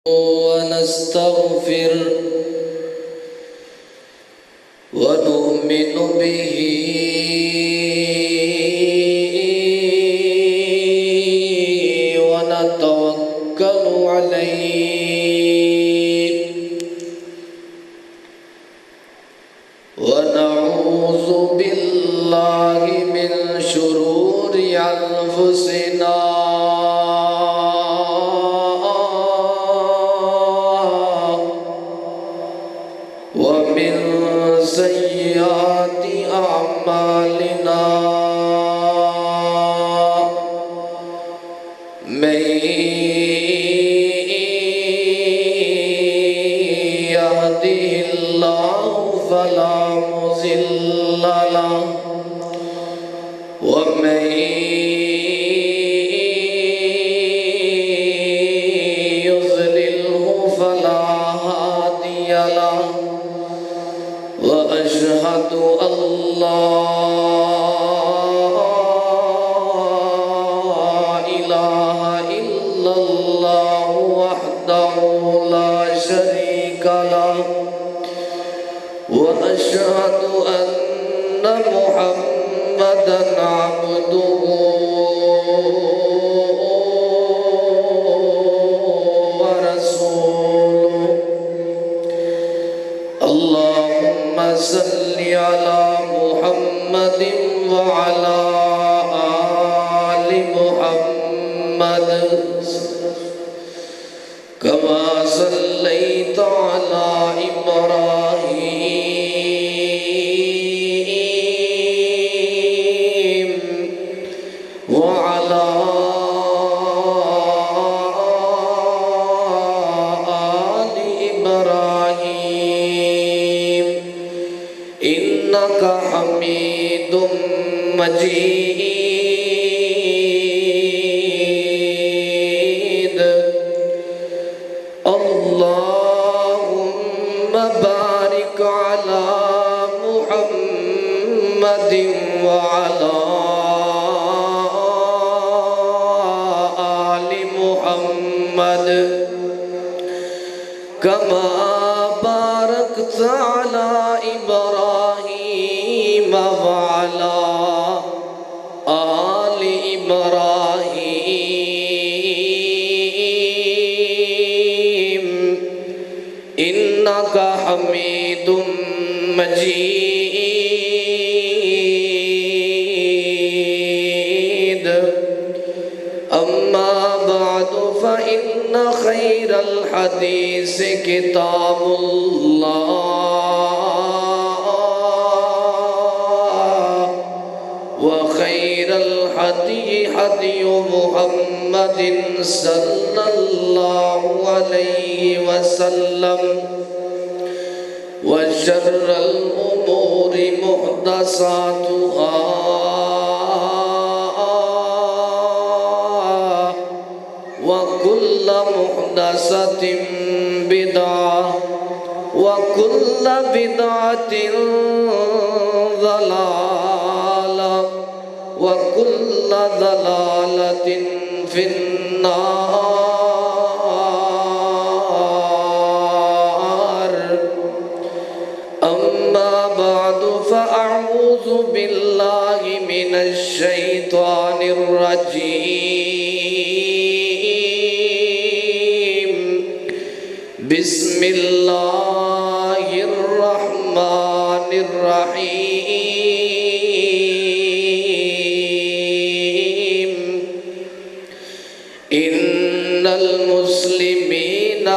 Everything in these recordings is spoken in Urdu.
ونستغفر ونؤمن به ونتوكل عليه ونعوذ بالله من شرور أنفسنا ومن سيئات أعمالنا من يهده الله فلا مضل له ومن يضلله فلا هادي له وأشهد أن لا إله إلا الله وحده لا شريك له وأشهد أن محمدًا عبده ورسوله اللهم صل على محمد وعلى آل محمد كما صليت على إبراهيم وعلى آل إبراهيم إنك حميد مجيد اللهم بارك على محمد وعلى آل محمد كما باركت على إبراهيم وعلى آل إبراهيم إنك حميد مجيد أما بعد فإن خير الحديث كتاب الله وخير الهدي هدي محمد صلى الله عليه وسلم وشر الأمور محدثاتها وكل محدثة بدعة وكل بدعة ضلالة وكل ضلالة في النار أما بعد فأعوذ بالله من الشيطان الرجيم بسم الله الرحمن الرحيم إن المسلمين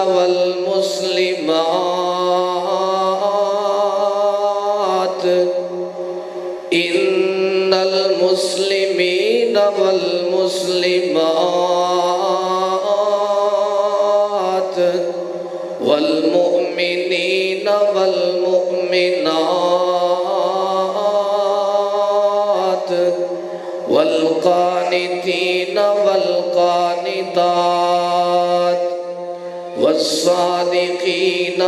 والمسلمات إن المسلمين والمسلمات والمؤمنين والمؤمنات والقانتين والقانتات والصادقين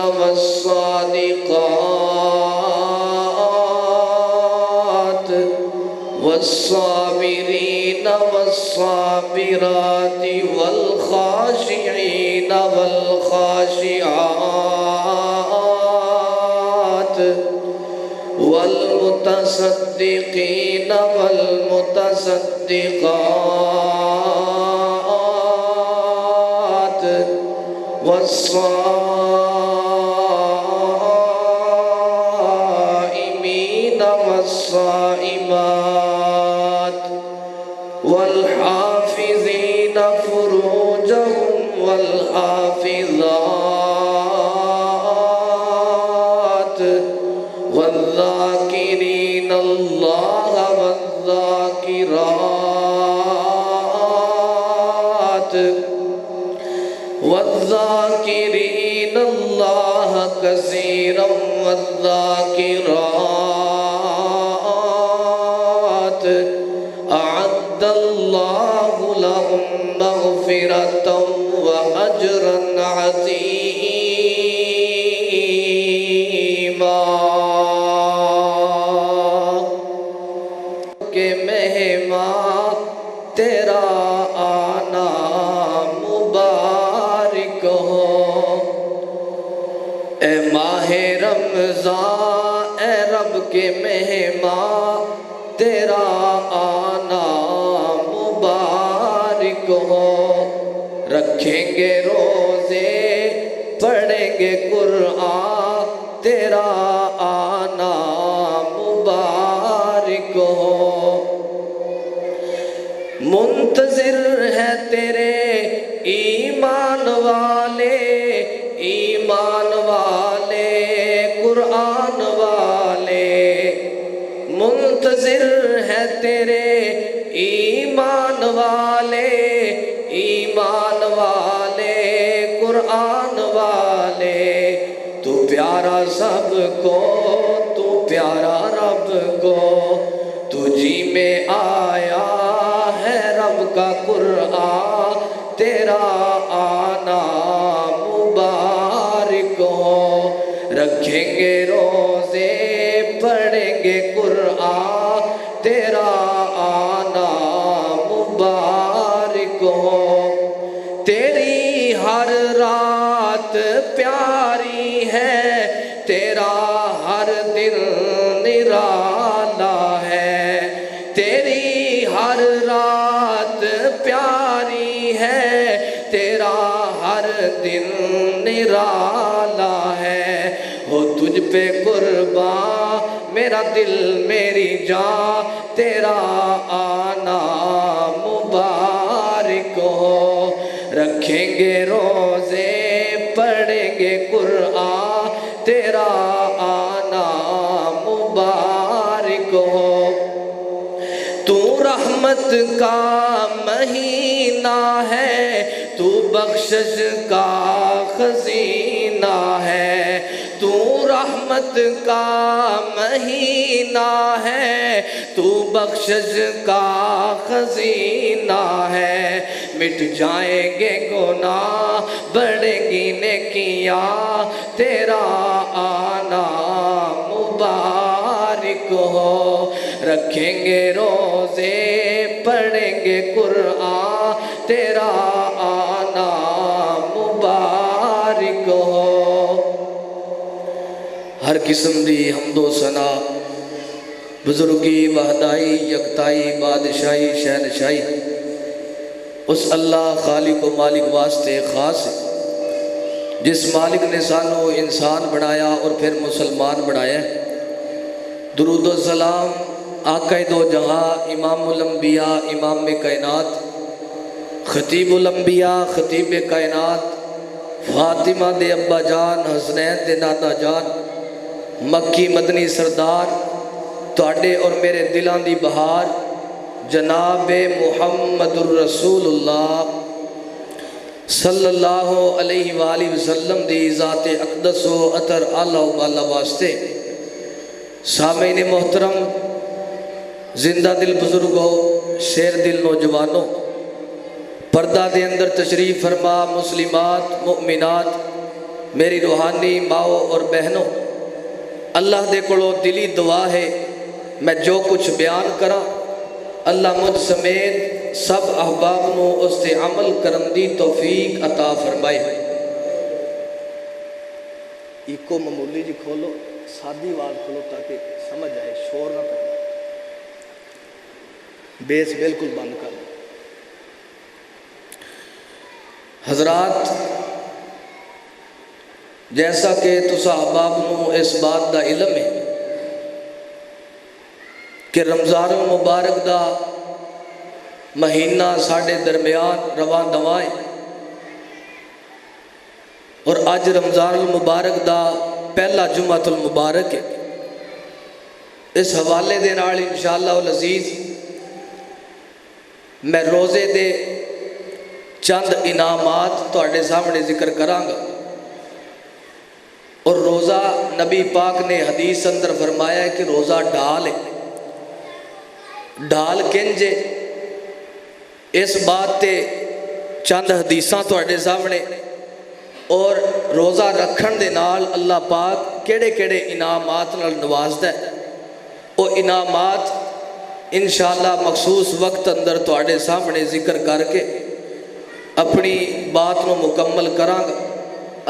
والصادقات والصابرين والصابرات والخاشعين والخاشعين والخاشعات والمتصدقين والمتصدقات والصائمين والصائمات والحافظين فروجهم والحافظات والذاكرين الله والذاكرات والذاكرين الله كثيرا والذاكرات أعد الله لهم مغفرة وأجرا عظيما کہ مہمان تیرا آنا مبارک ہو اے ماہ رمضان اے رب کے مہمان تیرا آنا مبارک ہو رکھیں گے روزے پڑھیں گے قرآن تیرا آنا مبارک ہو منتظر ہے تیرے ایمان والے قرآن والے منتظر ہے تیرے ایمان والے قرآن والے تو پیارا سب کو تو پیارا رب کو تجھی میں آیا ہے رب کا قرآن تیرا آنا مبارک ہو رکھیں گے روزے پڑھیں گے قرآن تیرا آنا مبارک ہو تیری ہر رات پیاری ہے تیرا ہر دن نرالا ہے تیری ہر رات پیاری ہے تیرا ہر دن نرالا ہے ہو تجھ پہ قربان میرا دل میری جان تیرا آنا مبارک ہو رکھیں گے روزے پڑھیں گے قرآن تیرا آنا مبارک ہو تو رحمت کا مہینہ ہے تو بخشش کا خزینہ ہے تو رحمت کا مہینہ ہے تو بخشش کا خزینہ ہے مٹ جائیں گے گناہ بڑھیں گی نیکیاں تیرا آنا مبارک ہو رکھیں گے روزے پڑھیں گے قرآن تیرا آنا مبارک ہو ہر قسم دی حمد و ثنا بزرگی وحدائی یکتائی بادشاہی شہنشاہی اس اللہ خالق و مالک واسطے خاص ہے جس مالک نے سانو انسان بنایا اور پھر مسلمان بنایا ہے درود و سلام آقا دو جہاں امام الانبیاء امام کائنات خطیب الانبیاء خطیب کائنات فاطمہ دے ابا جان حسنین دے نانا جان مکی مدنی سردار تواڈے اور میرے دلان دی بہار جناب محمد الرسول اللہ صلی اللہ علیہ وآلہ وسلم دی ذات اقدس و عطر اعلیٰ و بالا واسطے سامعین محترم زندہ دل بزرگوں شیر دل نوجوانوں پردہ دے اندر تشریف فرما مسلمات مؤمنات میری روحانی ماؤں اور بہنوں اللہ دے کولو دلی دعا ہے میں جو کچھ بیان کرا اللہ مجھ سمیت سب احباب نو اس تے عمل کرن دی توفیق عطا فرمائے۔ ایکو معمولی جی کھولو، سادی آواز کھولو تاکہ سمجھ آئے، شور نہ پڑے، بیس بالکل بند کر دو۔ حضرات، جیسا کہ تسا احباب نو اس بات دا علم ہے کہ رمضان المبارک دا مہینہ ساڑھے درمیان رواں دوائیں، اور آج رمضان المبارک دا پہلا جمعۃ المبارک ہے۔ اس حوالے دے نال انشاءاللہ العزیز میں روزے دے چند انعامات تواڈے سامنے ذکر کرانگا۔ اور روزہ نبی پاک نے حدیث اندر فرمایا ہے کہ روزہ ڈھال ہے۔ ڈھال کنجے، اس بات تے چند حدیثاں تواڈے سامنے، اور روزہ رکھن دے نال اللہ پاک کیڑے کیڑے انعامات نال نوازدا ہے، وہ انعامات انشاءاللہ مخصوص وقت اندر تواڈے سامنے ذکر کر کے اپنی بات نو مکمل کرانگا۔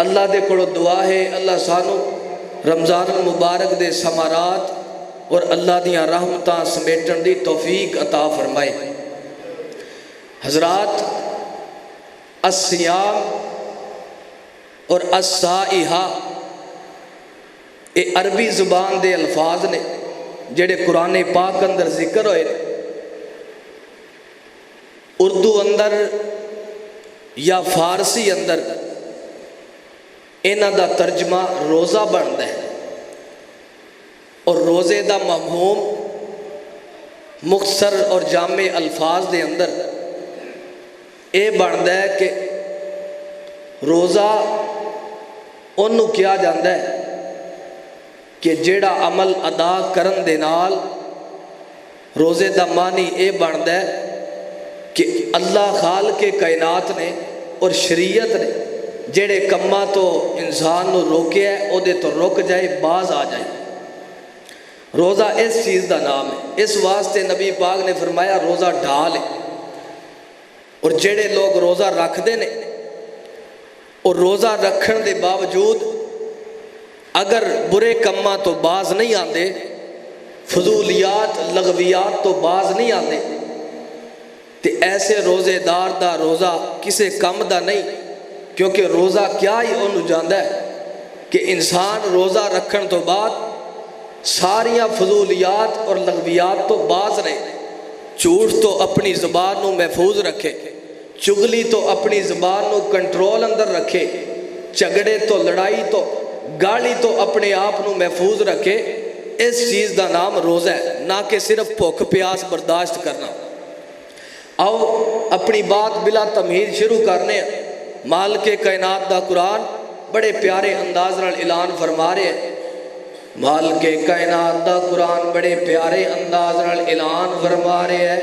اللہ دے کولوں دعا ہے اللہ سانو رمضان المبارک دے ثمرات اور اللہ دیاں رحمتاں سمیٹن دی توفیق عطا فرمائے۔ حضرات، الصیام اور الصائحہ یہ عربی زبان دے الفاظ نے جڑے قرآن پاک اندر ذکر ہوئے، اردو اندر یا فارسی اندر انہاں دا ترجمہ روزہ بنتا ہے، اور روزے دا مفہوم مختصر اور جامع الفاظ دے اندر اے بنتا ہے کہ روزہ انہوں کیا جاندہ ہے کہ جیڑا عمل ادا کرن دے نال روزے دا معنی اے بنتا ہے کہ اللہ خالق کے کائنات نے اور شریعت نے جیڑے کماں تو انسان نو روکے ہے او دے تو رک جائے، باز آ جائے۔ روزہ اس چیز دا نام ہے۔ اس واسطے نبی پاک نے فرمایا روزہ ڈھال ہے، اور جیڑے لوگ روزہ رکھ دے نے اور روزہ رکھن دے باوجود اگر برے کماں تو باز نہیں آندے، فضولیات لغویات تو باز نہیں آندے، تے ایسے روزے دار دا روزہ کسے کم دا نہیں، کیونکہ روزہ کیا ہی انہوں جاندہ ہے کہ انسان روزہ رکھن تو بعد ساریاں فضولیات اور لغویات تو باز رہے، جھوٹ تو اپنی زبان نو محفوظ رکھے، چگلی تو اپنی زبان نو کنٹرول اندر رکھے، جھگڑے تو لڑائی تو گالی تو اپنے آپ نو محفوظ رکھے۔ اس چیز دا نام روزہ ہے، نہ کہ صرف بھوک پیاس برداشت کرنا۔ آؤ اپنی بات بلا تمہید شروع کرنے ہیں۔ مالک کائنات دا قرآن بڑے پیارے انداز نال اعلان فرما رہے ہیں۔ مالک کائنات دا قرآن بڑے پیارے انداز نال اعلان فرما رہے ہیں۔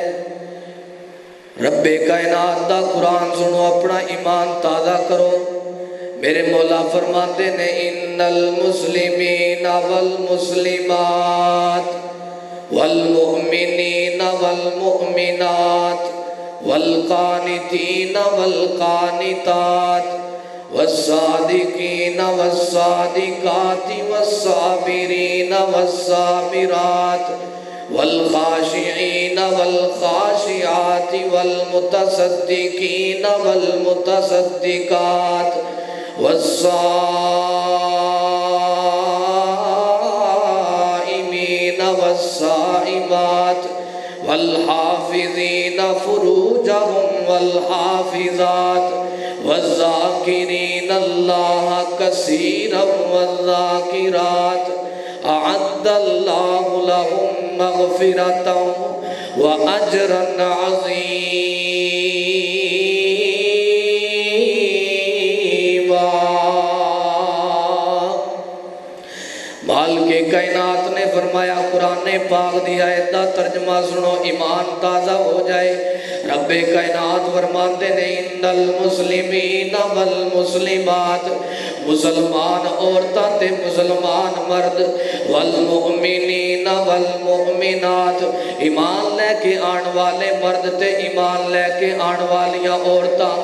رب کائنات دا قرآن سنو، اپنا ایمان تازہ کرو۔ میرے مولا فرماتے نے ان المسلمین والمسلمات والمؤمنین والمؤمنات والقانتین والقانتات والصادقین والصادقات والصابرین والصابرات والخاشعین والخاشعات والمتصدقین والمتصدقات والصائمین والصائمات والحافظین فروجہم والحافظات والذاکرین اللہ کثیرا والذاکرات اعد اللہ لہم مغفرتا واجرا عظیما۔ مالک کائنات نے فرمایا قرآن پاک دی آیت دا ترجمہ سنو، ایمان تازہ ہو جائے۔ رب کائنات فرماتے نے ان المسلمین والمسلمات، مسلمان عورتاں تے مسلمان مرد والمؤمنین والمؤمنات ایمان لے کے آن والے مرد تے ایمان لے کے آن والیاں عورتاں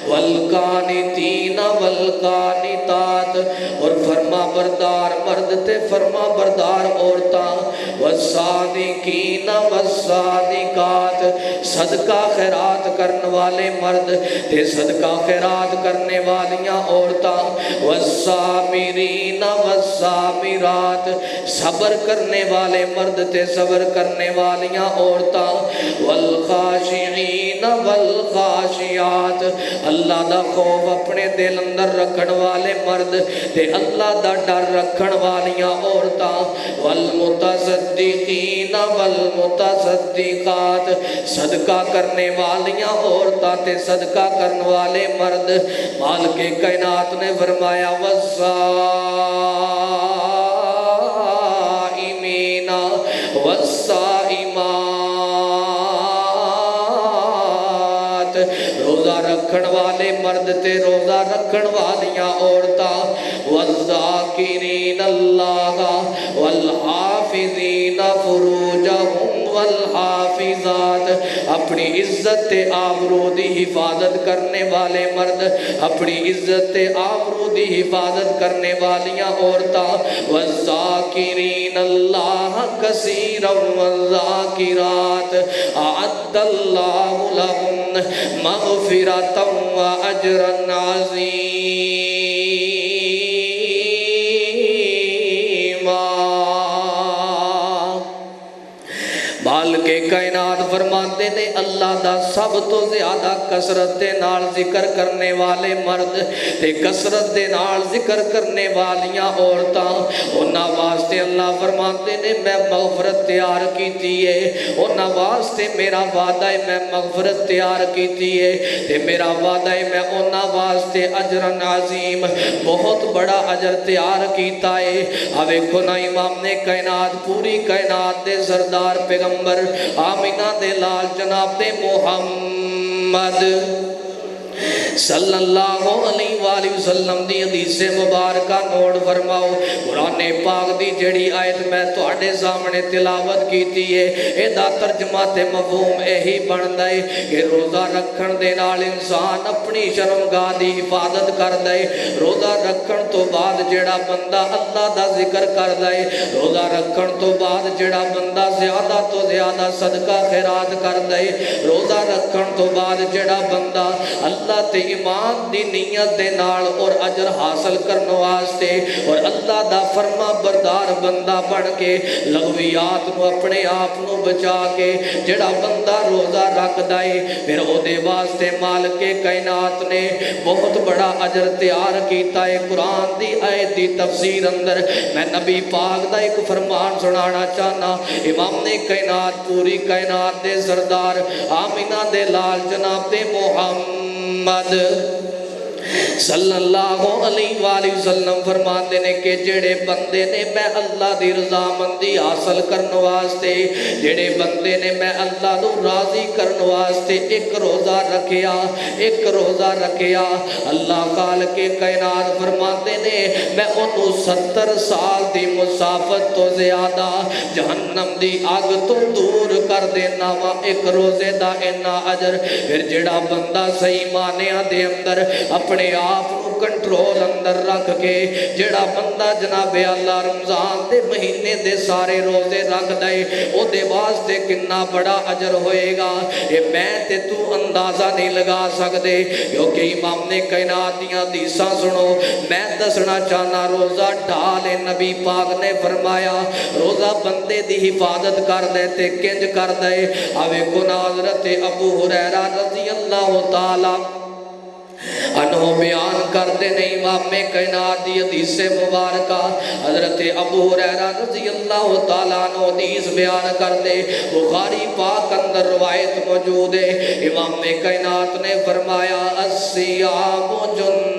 والقانتین والقانتات اور فرما بردار مرد تے فرما بردار عورتاں والصادقین والصادقات صدقہ خیرات کرنے والے مرد تے صدقہ خیرات کرنے والیاں عورتاں والصابرین والصابرات صبر کرنے والے مرد تے صبر کرنے والیاں عورتاں والخاشعین والخاشعات اللہ دا خوف اپنے دل اندر رکھن والے مرد تے اللہ دا ڈر رکھن والیاں عورتاں والمتصدقین والمتصدقات صدقہ کرنے والیاں عورتاں تے صدقہ کرنے والے مرد مالک کائنات نے فرمایا والصائمین والصائمات روزہ رکھن والے مرد تے روزہ رکھن والیاں عورتاں والذاکرین اللہ والحافظین فروجہم والحافظات اپنی عزت آبرو دی حفاظت کرنے والے مرد اپنی عزت آبرو دی حفاظت کرنے والیاں عورتاں والذاکرین اللہ کثیرا والذاکرات اعد اللہ لہم مغفرتا واجرا عظیما مالک کائنات فرماتے نے اللہ دا سب تو زیادہ کثرت دے نال ذکر کرنے والے مرد تے کثرت دے نال ذکر کرنے والیاں عورتاں انہاں واسطے اللہ فرماتے نے میں مغفرت تیار کیتی ہے انہاں واسطے میرا وعدہ ہے میں مغفرت تیار کیتی ہے تے میرا وعدہ ہے میں انہاں واسطے اجر عظیم بہت بڑا اجر تیار کیتا ہے اوے کھنا امام نے کائنات پوری کائنات دے سردار پیغمبر آمینہ دے لال جناب دے محمد صلی اللہ علیہ وآلہ وسلم دی حدیث مبارکہ نوٹ فرماؤ قرآن پاک دی جڑی آیت میں تواڈے سامنے تلاوت کیتی ہے اے دا ترجمہ تے مفہوم یہی بندا ہے کہ روزہ رکھن دے نال انسان اپنی شرمگاہ دی حفاظت کردا ہے روزہ رکھن تو بعد جڑا بندہ اللہ دا ذکر کردا ہے روزہ رکھن تو بعد جڑا بندہ زیادہ تو زیادہ صدقہ خیرات کردا ہے روزہ رکھن تو بعد جڑا بندہ اللہ تے ایمان دی نیت دے نال اور اجر حاصل کرنے واسطے اور اللہ دا فرما بردار بندہ بن کے لغویات نو اپنے آپ نو بچا کے جڑا بندہ روزہ رکھدا ہے پھر او دے واسطے مالک کائنات نے بہت بڑا اجر تیار کیتا ہے قرآن دی آیت دی تفسیر اندر میں نبی پاک دا ایک فرمان سنانا چاہنا امام نے کائنات پوری کائنات دے سردار آمینہ دے لال جناب دے محمد صلی اللہ علیہ وآلہ وسلم فرماتے نے کہ جڑے بندے نے میں اللہ دی رضامندی حاصل کرنے واسطے جڑے بندے نے میں اللہ نو راضی کرنے واسطے ایک روزہ رکھیا اللہ خالق کائنات فرماتے نے میں انہوں 70 سال دی مسافت تو زیادہ جہنم دی آگ تو دور کر دینا وا ایک روزے دا اینا اجر پھر جڑا بندہ صحیح معنیاں دے اندر اپنے آپ کو کنٹرول اندر رکھ کے جڑا بندہ جناب اللہ رمضان دے مہینے دے سارے روزے رکھ دے او دے واسطے کنا بڑا اجر ہوئے گا یہ میں تے تو اندازہ نہیں لگا سکتے کیونکہ امام نے کائنات دیاں حدیثاں سنو میں دسنا چاہنا روزہ ڈالے نبی پاک نے فرمایا روزہ بندے دی حفاظت کر دے تے کنج کر دے اوے گناہ حضرت ابو ہریرہ رضی اللہ تعالی انہوں بیان کرتے نہیں امام کائنات دی حدیث مبارکہ حضرت ابو ہریرہ رضی اللہ تعالیٰ عنہ حدیث بیان کرتے بخاری پاک اندر روایت موجود ہے امام کائنات نے فرمایا الصیام جنۃ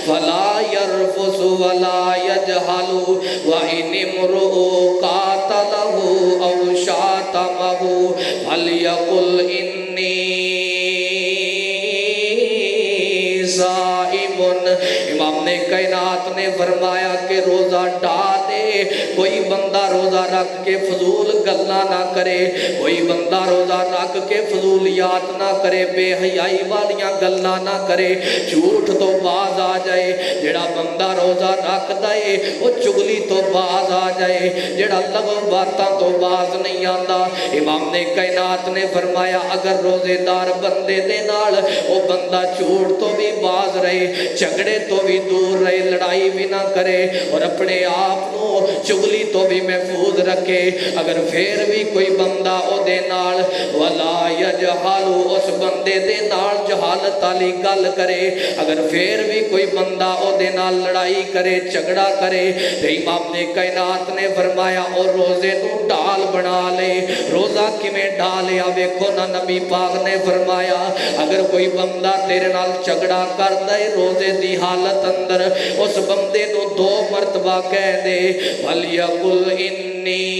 فلا يرفث ولا يجهل وإن امرؤ قاتله أو شاتمه فليقل إني امام نے کائنات نے فرمایا کہ روزہ ڈالے، کوئی بندہ روزہ رکھ کے فضول گلا نہ کرے، کوئی بندہ روزہ رکھ کے فضولیات نہ کرے، بے حیائی والیاں گلا نہ کرے، جھوٹ تو باز آ جائے۔ جڑا بندہ روزہ رکھ دے وہ چگلی تو باز آ جائے، جڑا لغو باتاں تو باز نہیں آندا۔ امام نے کائنات نے فرمایا اگر روزے دار بندے دے نال وہ بندہ جھوٹ تو بھی باز رہے، جھگڑے تو بھی دور رہے، لڑائی بھی نہ کرے، اور اپنے آپ کو چگلی تو بھی محفوظ رکھے، اگر پھر بھی کوئی بندہ او دے نال ولا یجہالو اس بندے دے نال جہالت والی گل کرے، اگر پھر بھی کوئی بندہ او دے نال لڑائی کرے، جھگڑا کرے، تو امام نے کائنات نے فرمایا اور روزے نو ڈال بنا لے۔ روزہ کیویں ڈالیا ویکھو نا، نبی پاک نے فرمایا اگر کوئی بندہ تیرے نال جھگڑا کردا ہے روزے دی حالت اندر، اس بندے نو 2 مرتبہ کہہ دے وَلْيَقُلْ إِنِّي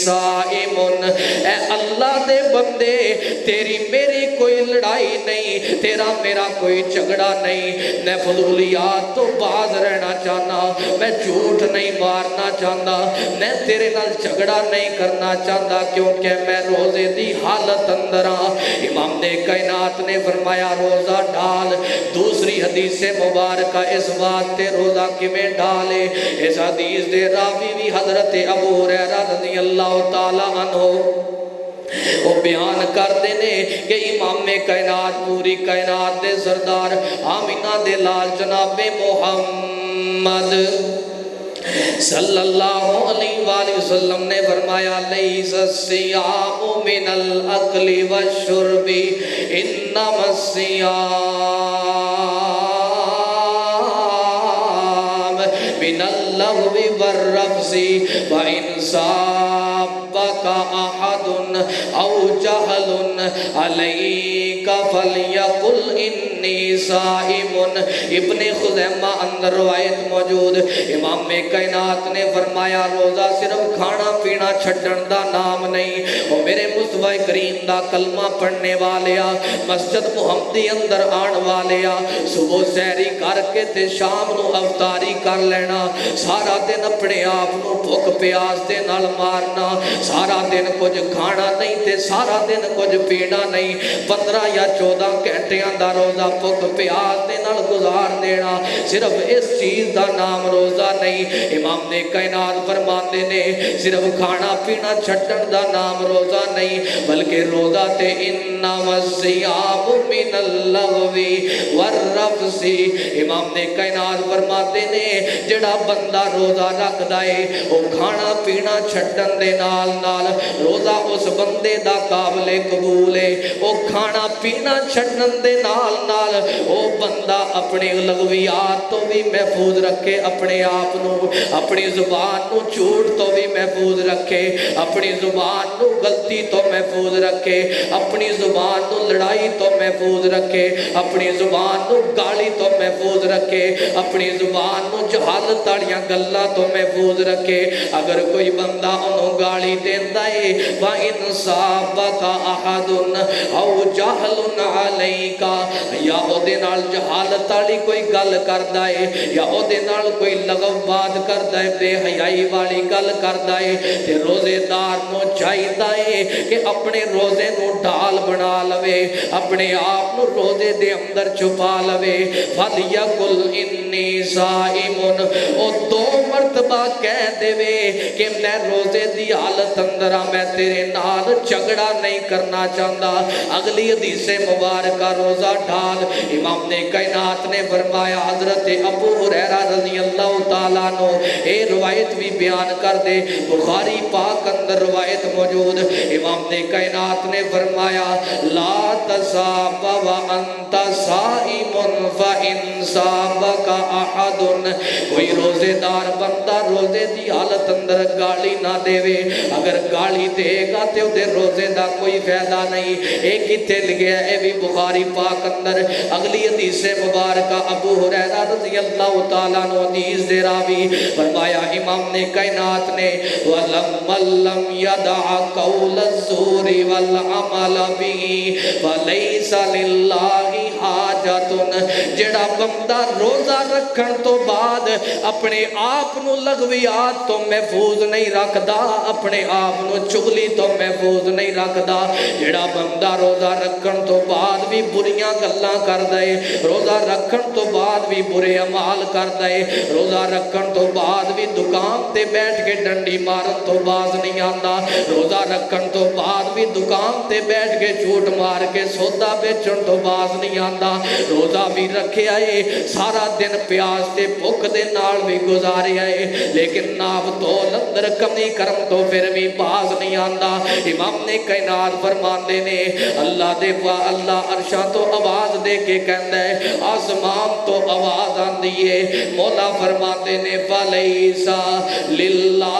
صائمٌ، اے اللہ دے بندے تیری میری کوئی لڑائی نہیں، تیرا میرا کوئی جھگڑا نہیں، میں فضولیات تو باز رہنا چاہنا، میں جھوٹ نہیں مارنا چاہتا، میں تیرے نال جھگڑا نہیں کرنا چاہتا، کیونکہ میں روزے دی حالت اندر ہاں۔ امام نے کائنات نے فرمایا روزہ ڈال۔ دوسری حدیث مبارکہ اس بات تے روزہ کیویں ڈالے، اس حدیث دے راوی بھی حضرت ابو ہریرہ رضی اللہ تعالی عنہ وہ بیان کر دینے کہ امام کائنات پوری کائنات دے سردار آمینہ دے لال جناب محمد صلی اللہ علیہ وآلہ وسلم نے فرمایا لیس الصیام من الاکل والشرب انما الصیام من اللغو والرفث وإن صابك أحد أو جهل عليك فليقل إني صائم۔ ابن خزیمہ اندر روایت موجود، امام کائنات نے فرمایا روزہ صرف کھانا پینا چھڈن دا نام نہیں، وہ میرے مصطفیٰ کریم دا کلمہ پڑھنے والیا، مسجد محمدی اندر آن والیا، صبح سحری کر کے تے شام نو افطاری کر لینا، سارا دن اپنے آپ نو بھوک پیاس دے نال مارنا، سارا دن کچھ کھانا نہیں تے سارا دن کچھ پینا نہیں، 15 یا 14 گھنٹیاں دا روزہ بھوک پیاس دے نال گزار دینا، صرف اس چیز دا نام روزہ نہیں۔ امام نے کائنات فرماتے نے صرف کھانا پینا چھٹن دا نام روزہ نہیں، بلکہ روزہ تے انما الصیام من اللغو والرفث۔ امام نے کائنات فرماتے نے جڑا بندہ روزہ رکھ دائے وہ کھانا پینا چھٹن دے نال نال روزہ اس بندے دا قابل قبول ہے، وہ کھانا پینا چھٹن دے نال نال وہ بندہ اپنے لغویات تو بھی محفوظ رکھے، اپنے آپ نو اپنی زبان نو جھوٹ تو بھی محفوظ رکھے، اپنی زبان نو غلطی تو محفوظ رکھے، اپنی زبان نو لڑائی تو محفوظ رکھے، اپنی زبان نو گالی تو محفوظ رکھے، اپنی زبان نو جہالت والیاں گلاں تو محفوظ رکھے۔ اگر کوئی بندہ انہوں گالی دیندا ہے وَإِنْ صَابَكَ أَحَدٌ أَوْ جَهْلٌ عَلَيْكَ، یا او دے نال جہالت والی کوئی گل کردا ہے یا او دے نال کوئی لغو بات کردا ہے، بے حیائی والی گل کردا ہے، تے روزے دار نو چاہیدا ہے کہ اپنے روزے نو ڈھال بنا لوے، اپنے آپ نو روزے دے اندر چھپا لوے۔ فَلْيَقُلْ إِنِّي صَائِمٌ، او 2 مرتبہ کہہ دے کہ میں روزے دی حالت اندر ہاں، میں تیرے نال جھگڑا نہیں کرنا چاہتا۔ اگلی حدیث مبارکہ روزہ ڈال، امام نے کائنات نے فرمایا حضرت ابو ہریرہ رضی اللہ تعالیٰ عنہ اے روایت بھی بیان کر دے، بخاری پاک اندر روایت موجود، امام نے کائنات نے فرمایا لا تصاب وانت صائم فإن صابك احد، کوئی روزے دار بندہ روزے دی حالت اندر گالی نہ دے وے، اگر گالی دے گا تے دے روزے دا کوئی فائدہ نہیں۔ ایک ہی تے لگیا اے بھی بخاری پاک اندر اگلی حدیث مبارکہ ابو ہریرہ رضی اللہ تعالیٰ عنہ حدیث دے راوی فرمایا امام نے کائنات نے وَلَمَّن لَّمْ يَدَعَ قَوْلَ الزُّورِ وَالْعَمَلَ بِهِ فَلَيْسَ لِلَّهِ حاجتن جڑا بندہ روزہ رکھن تو بعد اپنے آپ نو لغویات تو محفوظ نہیں رکھدا اپنے آپ نو چغلی تو محفوظ نہیں رکھدا جڑا بندہ روزہ رکھن تو بعد بھی بریاں گلاں کردا ہے روزہ رکھن تو بعد بھی برے اعمال کردا ہے روزہ رکھن تو بعد بھی دکان تے بیٹھ کے ڈنڈی مارن تو باز نہیں آندا روزہ رکھن تو بعد بھی دکان تے بیٹھ کے جھوٹ مار کے سودا بیچن تو باز نہیں آندا روزہ بھی رکھیا ہے سارا دن پیاس تے بھوک دے نال بھی گزاریا ہے لیکن ناف تول اندر کمی کرم تو پھر بھی باز نہیں آندا امام نے کائنات فرماندے نے اللہ دے اللہ عرشاں تو آواز دے کے کہندا ہے آسمان تو آواز آندی ہے مولا فرماندے نے فلیسا للہ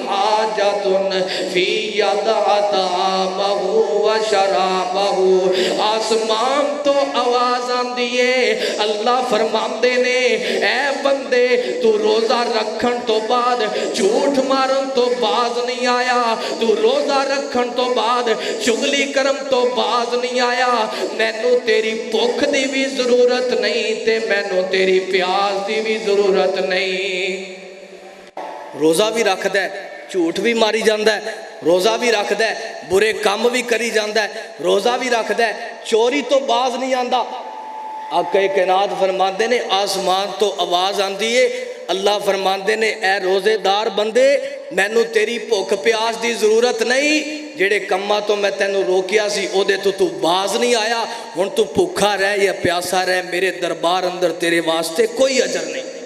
حاجتن فی یدع طعامہ و شرابہ آسمان تو آواز آندی ہے اللہ فرماندے نے اے بندے تو روزہ رکھن تو بعد جھوٹ مارن تو باز نہیں آیا تو روزہ رکھن تو بعد چغلی کرم تو باز نہیں آیا مینوں تیری بھوک دی بھی ضرورت نہیں تے مینوں تیری پیاس دی بھی ضرورت نہیں روزہ بھی رکھ دے جھوٹ بھی ماری جاندہ ہے روزہ بھی رکھ دے برے کام بھی کری جاندہ ہے روزہ بھی رکھ دے چوری تو باز نہیں آندہ آقا کائنات فرماندے نے آسمان تو آواز آندی ہے اللہ فرماندے نے اے روزے دار بندے مینوں تیری بھوک پیاس دی ضرورت نہیں جڑے کماں تو میں تینوں روکیا سی او دے تو باز نہیں آیا ہن تو بھوکا رہ یا پیاسا رہ میرے دربار اندر تیرے واسطے کوئی اجر نہیں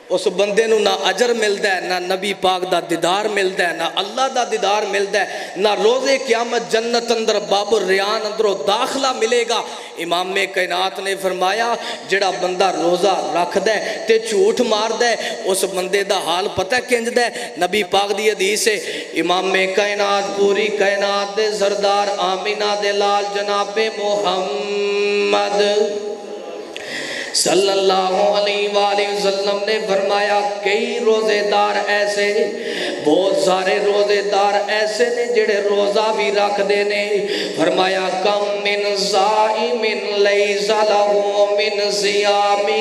اس بندے نو نہ اجر ملدا ہے نہ نبی پاک دا دیدار ملدا ہے نہ اللہ دا دیدار ملدا ہے نہ روزے قیامت جنت اندر باب الریان اندروں داخلہ ملے گا امام کائنات نے فرمایا جڑا بندہ روزہ رکھ دے تے جھوٹ مار دے اس بندے دا حال پتہ کنج دے نبی پاک دی حدیث ہے امام کائنات پوری کائنات دے سردار آمینہ دے لال جناب محمد صلی اللہ علیہ وآلہ وسلم نے فرمایا کئی روزے دار ایسے بہت سارے روزے دار ایسے نے جڑے روزہ بھی رکھ دینے فرمایا کم من صائم لیس لہو من صیامہ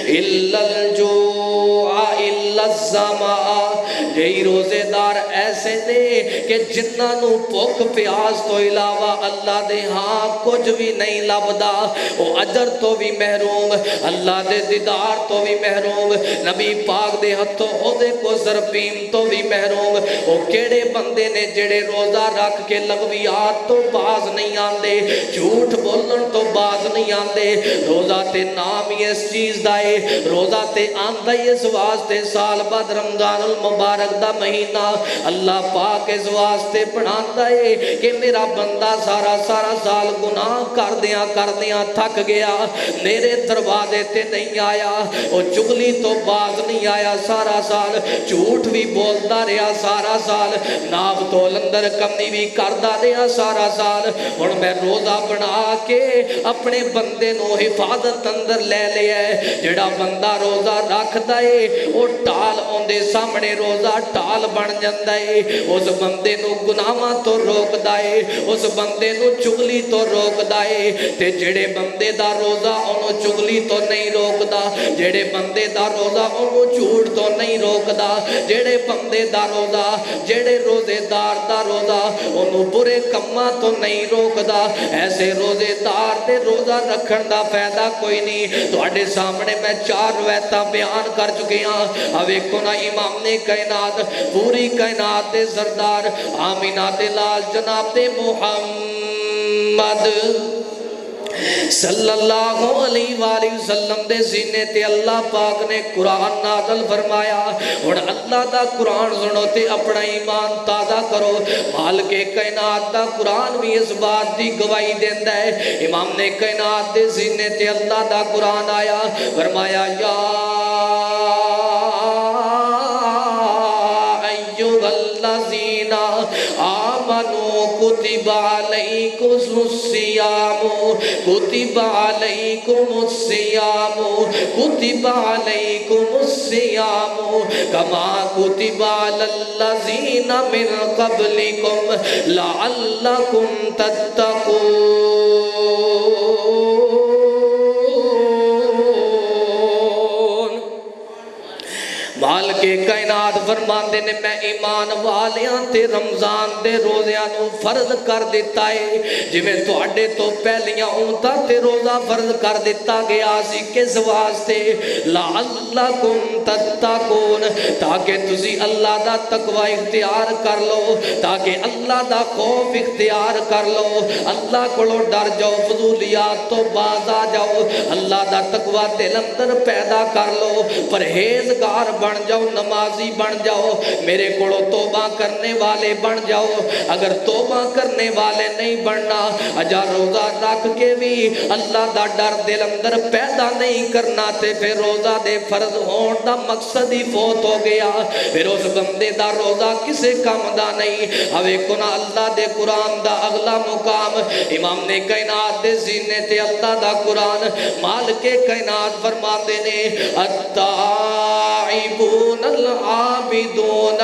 الا الجوع الا الظمأ یہی روزے دار ایسے نے کہ جنہاں نو بھوک پیاس تو علاوہ اللہ دے ہاں کچھ بھی نہیں لبدا وہ اجر تو بھی محروم اللہ دے دیدار تو بھی محروم نبی پاک دے ہتھوں عہدے کو سرپیم تو بھی محروم وہ کیڑے بندے نے جڑے روزہ رکھ کے لغویات تو باز نہیں آندے جھوٹ بولن تو باز نہیں آندے روزہ تے نام ہی اس چیز دائے روزہ تے آندہ ہی اس واسطے سال بعد رمضان المبارک دا مہینہ اللہ پاک اس واسطے پڑھاندا ہے کہ میرا بندہ سارا سال گناہ کر دیاں تھک گیا میرے دروازے تے نہیں آیا وہ چغلی تو باز نہیں آیا سارا سال جھوٹ بھی بولتا رہا سارا سال ناف تول اندر کمی بھی کردا رہا سارا سال ہن میں روزہ بنا کے اپنے بندے نو حفاظت اندر لے لیا ہے جڑا بندہ روزہ رکھدا ہے وہ ٹال اوندے سامنے روزہ ٹال بن جاندا ہے اس بندے نو گناہاں تو روکدا ہے اس بندے نو چغلی تو روکدا ہے تے جڑے بندے دا روزہ انہوں چغلی تو نہیں روکدا جڑے بندے دا روزہ انہوں جھوٹ تو نہیں روکدا جڑے بندے دا روزہ جڑے روزے دار دا روزہ انہوں برے کماں تو نہیں روکدا ایسے روزے دار دے روزہ رکھن دا فائدہ کوئی نہیں تواڈے سامنے میں 4 روایتاں بیان کر چکے ہاں ویکھو نا امام نے کائنات پوری کائنات دے سردار آمینہ دے لال جناب دے محمد صلی اللہ علیہ وآلہ وسلم دے سینے تے اللہ پاک نے قرآن نازل فرمایا اور اللہ دا قرآن سنو تے اپنا ایمان تازہ کرو مالک کائنات دا قرآن بھی اس بات دی گواہی دیندا ہے امام نے کائنات دے سینے تے اللہ دا قرآن آیا فرمایا یا ایھا الذین آمنوا کتب علیکم الصیام کتب علیکم الصیام کتب علیکم الصیام کما کتب علی الذین من قبلکم لعلکم تتقون مالک کائنات فرماندے نے میں ایمان والیاں تے رمضان دے روزیاں نو فرض کر دیتا ہے جویں تواڈے تو پہلیاں امتاں تے روزہ فرض کر دیتا گیا سی کس واسطے لعلکم تتقون تاکہ تسی اللہ دا تقوی اختیار کر لو تاکہ اللہ دا خوف اختیار کر لو اللہ کولو ڈر جاؤ فضولیات تو باز آ جاؤ اللہ دا تقوی دل اندر پیدا کر لو پرہیزگار بن جاؤ نمازی بن جاؤ میرے کولو توبہ کرنے والے بن جاؤ اگر توبہ کرنے والے نہیں بننا اجا روزہ رکھ کے بھی اللہ دا ڈر دل اندر پیدا نہیں کرنا تے پھر روزہ دے فرض ہون دا مقصد ہی فوت ہو گیا پھر اس بندے دا روزہ کسے کام دا نہیں ہوے کنا اللہ دے قرآن دا اگلا مقام امام نے کائنات دے سینے تے اللہ دا قرآن مالک کائنات فرماتے نے التائبون العابدون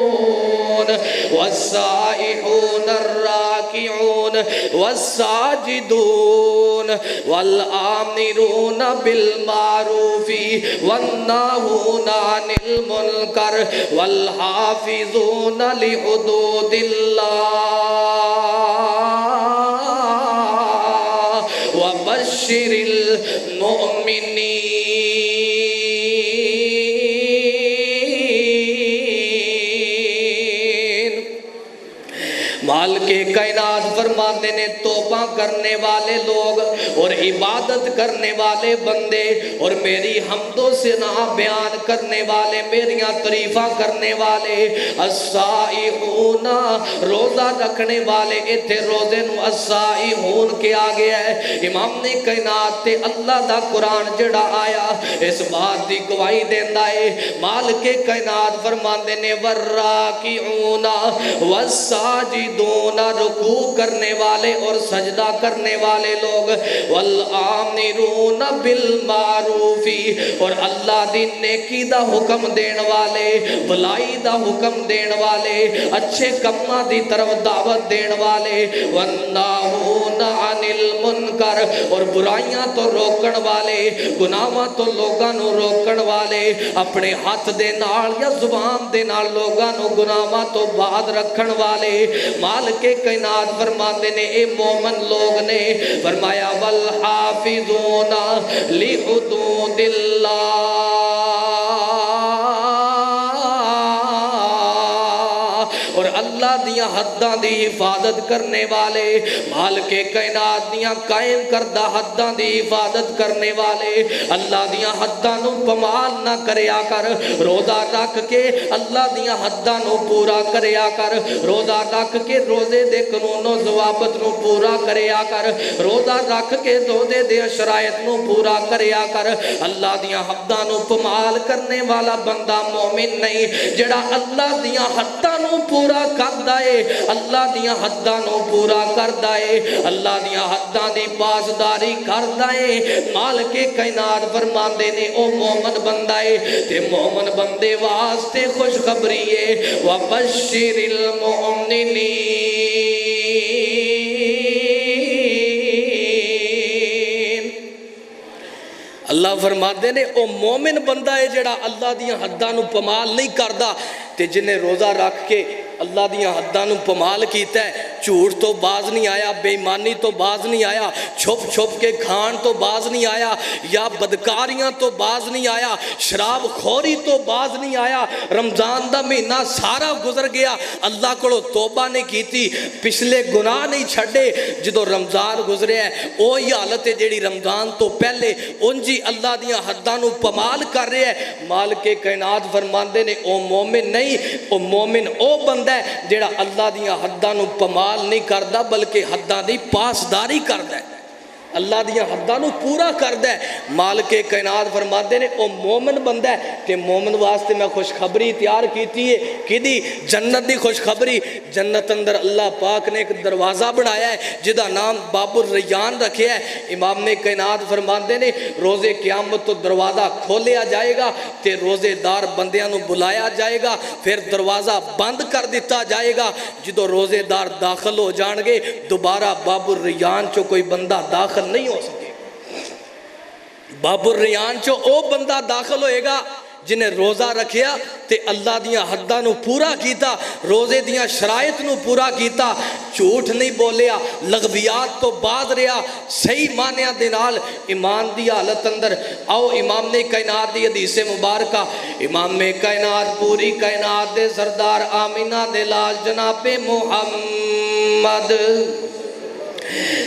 الحامدون والسائحون الراكعون والساجدون والآمرون بالمعروف والناهون عن المنكر والحافظون لحدود الله وبشر المؤمنين مالک کائنات فرماتے نے توبہ کرنے والے لوگ اور عبادت کرنے والے بندے اور میری حمد و ثنا بیان کرنے والے میریاں تعریفاں کرنے والے السائحون روزہ رکھنے والے ایتھے روزے نو السائحون کے آگے ہے امام نے کائنات تے اللہ دا قرآن جڑا آیا اس بات دی گواہی دیندا ہے مالک کائنات فرماندے نے والراکعون والساجدون رکوع کرنے والے اور سجدہ کرنے والے لوگ والآمرون بالمعروف اور اللہ دی نیکی دا حکم دین والے بھلائی دا حکم دین والے اچھے کماں دی طرف دعوت دین والے والناہون عن المنکر اور برائیاں تو روکن والے گناہاں تو لوگاں نو روکن والے اپنے ہاتھ دے نال یا زبان دے نال لوگاں نو گناہاں تو بعد رکھن والے مالک کائنات فرماتے نے اے مومن لوگ نے فرمایا والحافظون لحدود اللہ اور اللہ دیاں حداں دی حفاظت کرنے والے مالک کائنات دیاں قائم کردہ حداں دی حفاظت کرنے والے اللہ دیاں حداں نو پمال نہ کریا کر روزہ رکھ کے اللہ دیاں حداں نو پورا کریا کر روزہ رکھ کے روزے دے قانون و ضوابط نو پورا کریا کر روزہ رکھ کے روزے دے شرائط نو پورا کریا کر اللہ دیاں حداں نو پمال کرنے والا بندہ مومن نہیں جڑا اللہ دیاں حداں نو پورا کردا ہے اللہ دیاں حداں نو پورا کردا ہے اللہ دیاں حداں دی پاسداری کردا ہے مالک کائنات فرماندے نے او مومن بندہ ہے تے مومن بندے واسطے خوشخبری ہے وبشر المؤمنین اللہ فرماتے نے او مومن بندہ ہے جڑا اللہ دیاں حداں نو پمال نہیں کردا تے جنہیں روزہ رکھ کے اللہ دیاں حداں نو پمال کیتا ہے جھوٹ تو باز نہیں آیا بے ایمانی تو باز نہیں آیا چھپ چھپ کے کھان تو باز نہیں آیا یا بدکاریاں تو باز نہیں آیا شراب خوری تو باز نہیں آیا رمضان دا مہینہ سارا گزر گیا اللہ کو توبہ نہیں کیتی پچھلے گناہ نہیں چھڑے جدو رمضان گزرے ہے اوہی حالت ہے جیڑی رمضان تو پہلے انجی اللہ دیاں حداں نو پمال کر رہے ہے مالک کائنات فرماندے نے او مومن نہیں او مومن او بندہ ہے جیڑا اللہ دیاں حداں نو پمال نہیں کردا بلکہ حداں دی پاسداری کردا ہے اللہ دیاں حداں نو پورا کردا ہے۔ مالک کائنات فرماتے نے او مومن بندہ ہے کہ مومن واسطے میں خوشخبری تیار کیتی ہے کدی جنت دی خوشخبری۔ جنت اندر اللہ پاک نے ایک دروازہ بنایا ہے جدا نام باب الریان رکھیا ہے۔ امام کائنات فرماتے نے روزے قیامت تو دروازہ کھولیا جائے گا تے روزے دار بندیاں نو بلایا جائے گا، پھر دروازہ بند کر دیتا جائے گا۔ جدو روزے دار داخل ہو جان گے دوبارہ باب الریان چو کوئی بندہ داخل نہیں ہو سکے۔ باب الریان چو او بندہ داخل ہوئے گا جنہیں روزہ رکھیا تے اللہ دیاں حداں نو پورا کیتا، روزے دیاں شرائط نو پورا کیتا، جھوٹ نہیں بولیا، لغویات تو باز رہا، صحیح معنیاں دے نال ایمان دی حالت اندر۔ آؤ امام کائنات دی حدیث مبارکہ، امام کائنات پوری کائنات دے سردار آمینہ دے لال جناب محمد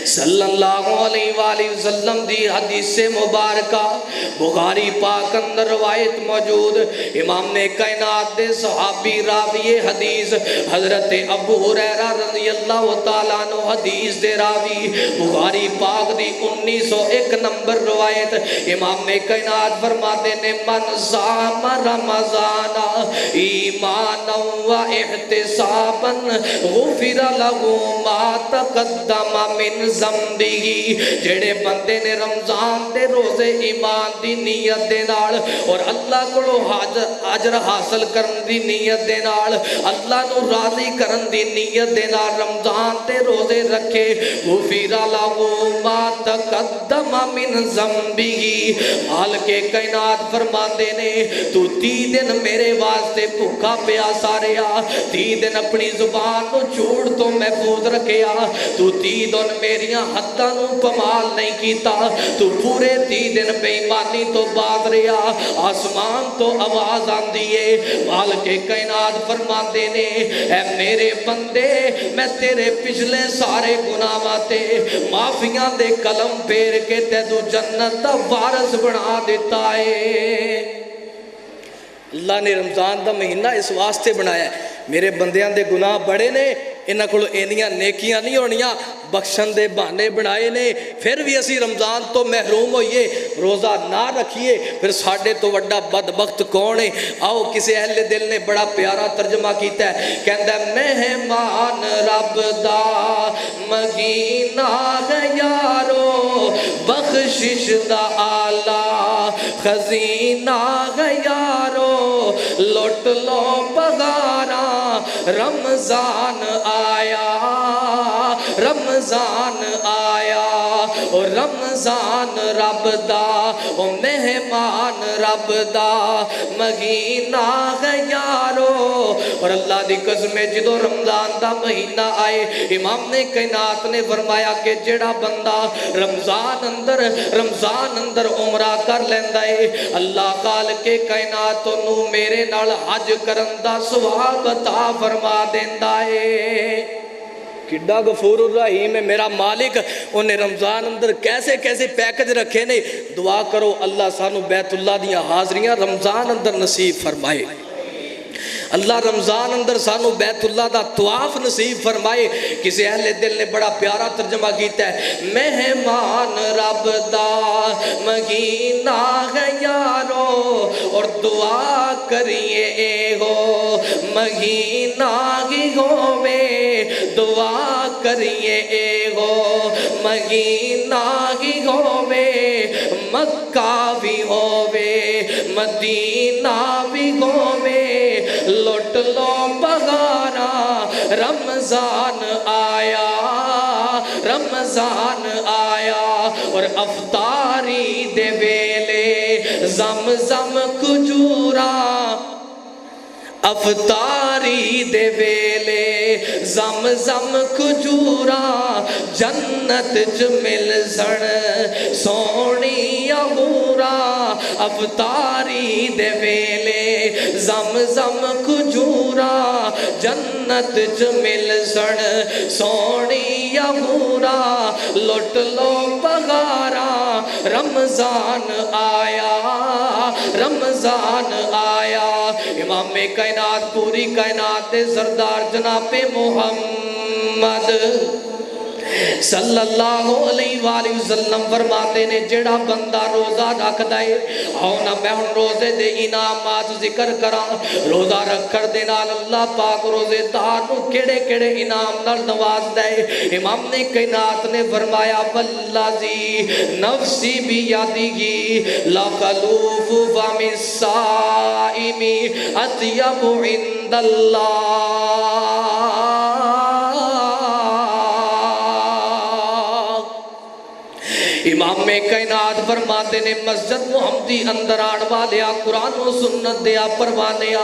صلی اللہ علیہ وآلہ وسلم دی حدیث مبارکہ بخاری پاک اندر روایت موجود۔ امام کائنات دے صحابی راوی حدیث حضرت ابو ہریرہ رضی اللہ تعالیٰ عنہ حدیث دے راوی، بخاری پاک دی 1901 نمبر روایت۔ امام کائنات فرماتے نے من صام رمضان ایمانا و احتسابا غفر له ما تقدم من ذنبہ، جڑے بندے نے رمضان دے روزے ایمان دی نیت دے نال اور اللہ کو اجر حاصل کرن دی نیت دے نال، اللہ نو راضی کرن دی نیت دے نال رمضان دے روزے رکھے، غفر له ما تقدم من ذنبہ۔ مالک کائنات فرماندے نے تو 30 دن میرے واسطے بھوکا پیاسا رہیا، 30 دن اپنی زبان نو جھوٹ تو محفوظ رکھیا، تو 30 دن میریاں حداں نو پمال نہیں کیتا، تو پورے 30 دن بے ایمانی تو باز رہیا، آسمان تو آواز آندی ہے۔ مالک کائنات فرماندے نے اے میرے بندے میں تیرے پچھلے سارے گناہاں تے معافیاں دے قلم پھیر کے تینو جنت دا وارث بنا دیتا ہے۔ اللہ نے رمضان دا مہینہ اس واسطے بنایا ہے، میرے بندیاں دے گناہ بڑے نے، انہاں کولوں اینیاں نیکیاں نہیں ہونیاں، بخشن دے بہانے بنائے نے، پھر بھی اسی رمضان تو محروم ہوئیے، روزہ نہ رکھیے، پھر ساڑھے تو وڈا بدبخت کون ہے۔ آؤ کسی اہل دل نے بڑا پیارا ترجمہ کیتا ہے، کہندا ہے مہمان رب دا مہینہ ہے یارو، بخشش دا آلہ خزینہ ہے یارو، لوٹ لو پگارا رمضان آیا، رمضان آیا، اور رمضان رب دا او مہمان رب دا مہینہ ہے یارو۔ اور اللہ دی قسم ہے جدو رمضان دا مہینہ آئے، امام کائنات نے فرمایا کہ جڑا بندہ رمضان اندر عمرہ کر لیندا ہے، اللہ خالق کائنات نو میرے نال حج کرن دا ثواب عطا فرما دیندا ہے۔ کڈا غفور الرحیم ہے میرا مالک، انہیں رمضان اندر کیسے کیسے پیکج رکھے نے۔ دعا کرو اللہ سانو بیت اللہ دیاں حاضریاں رمضان اندر نصیب فرمائے، اللہ رمضان اندر سانو بیت اللہ دا طواف نصیب فرمائے۔ کسی اہل دل نے بڑا پیارا ترجمہ کیتا ہے، مہمان رب دا مہینہ ہے یارو، اور دعا کریے اے ہو مہینہ ہی ہووے، دعا کریے اے ہو مہینہ ہی ہووے، مکہ بھی ہووے مدینہ بھی ہووے، لوٹ لو بغارا رمضان آیا، رمضان آیا، اور افطاری دے ویلے زمزم کھجورا، افطاری دے ویلے زمزم کھجورا، جنت چ مل سن سونی امورا، افطاری دے ویلے زمزم کھجورا، جنت چ مل سن سونی امورا، لٹ لو بغارا رمضان آیا، رمضان آیا۔ امام کائنات پوری کائنات دے سردار جناب محمد صلی اللہ علیہ وآلہ وسلم فرماتے نے جڑا بندہ روزہ رکھ دائے آؤ نا میں ہن روزے دے انعامات ذکر کرا روزہ رکھ کر دے نال اللہ پاک روزے دار نو کیڑے کیڑے انعام نال نواز دے امام نے کائنات نے فرمایا والذی نفسی بیدیہ لخلوف فم الصائم اطیب عند اللہ امام کائنات فرماتے نے مسجد محمدی اندر آن والیا قرآن و سنت دیا پروانیا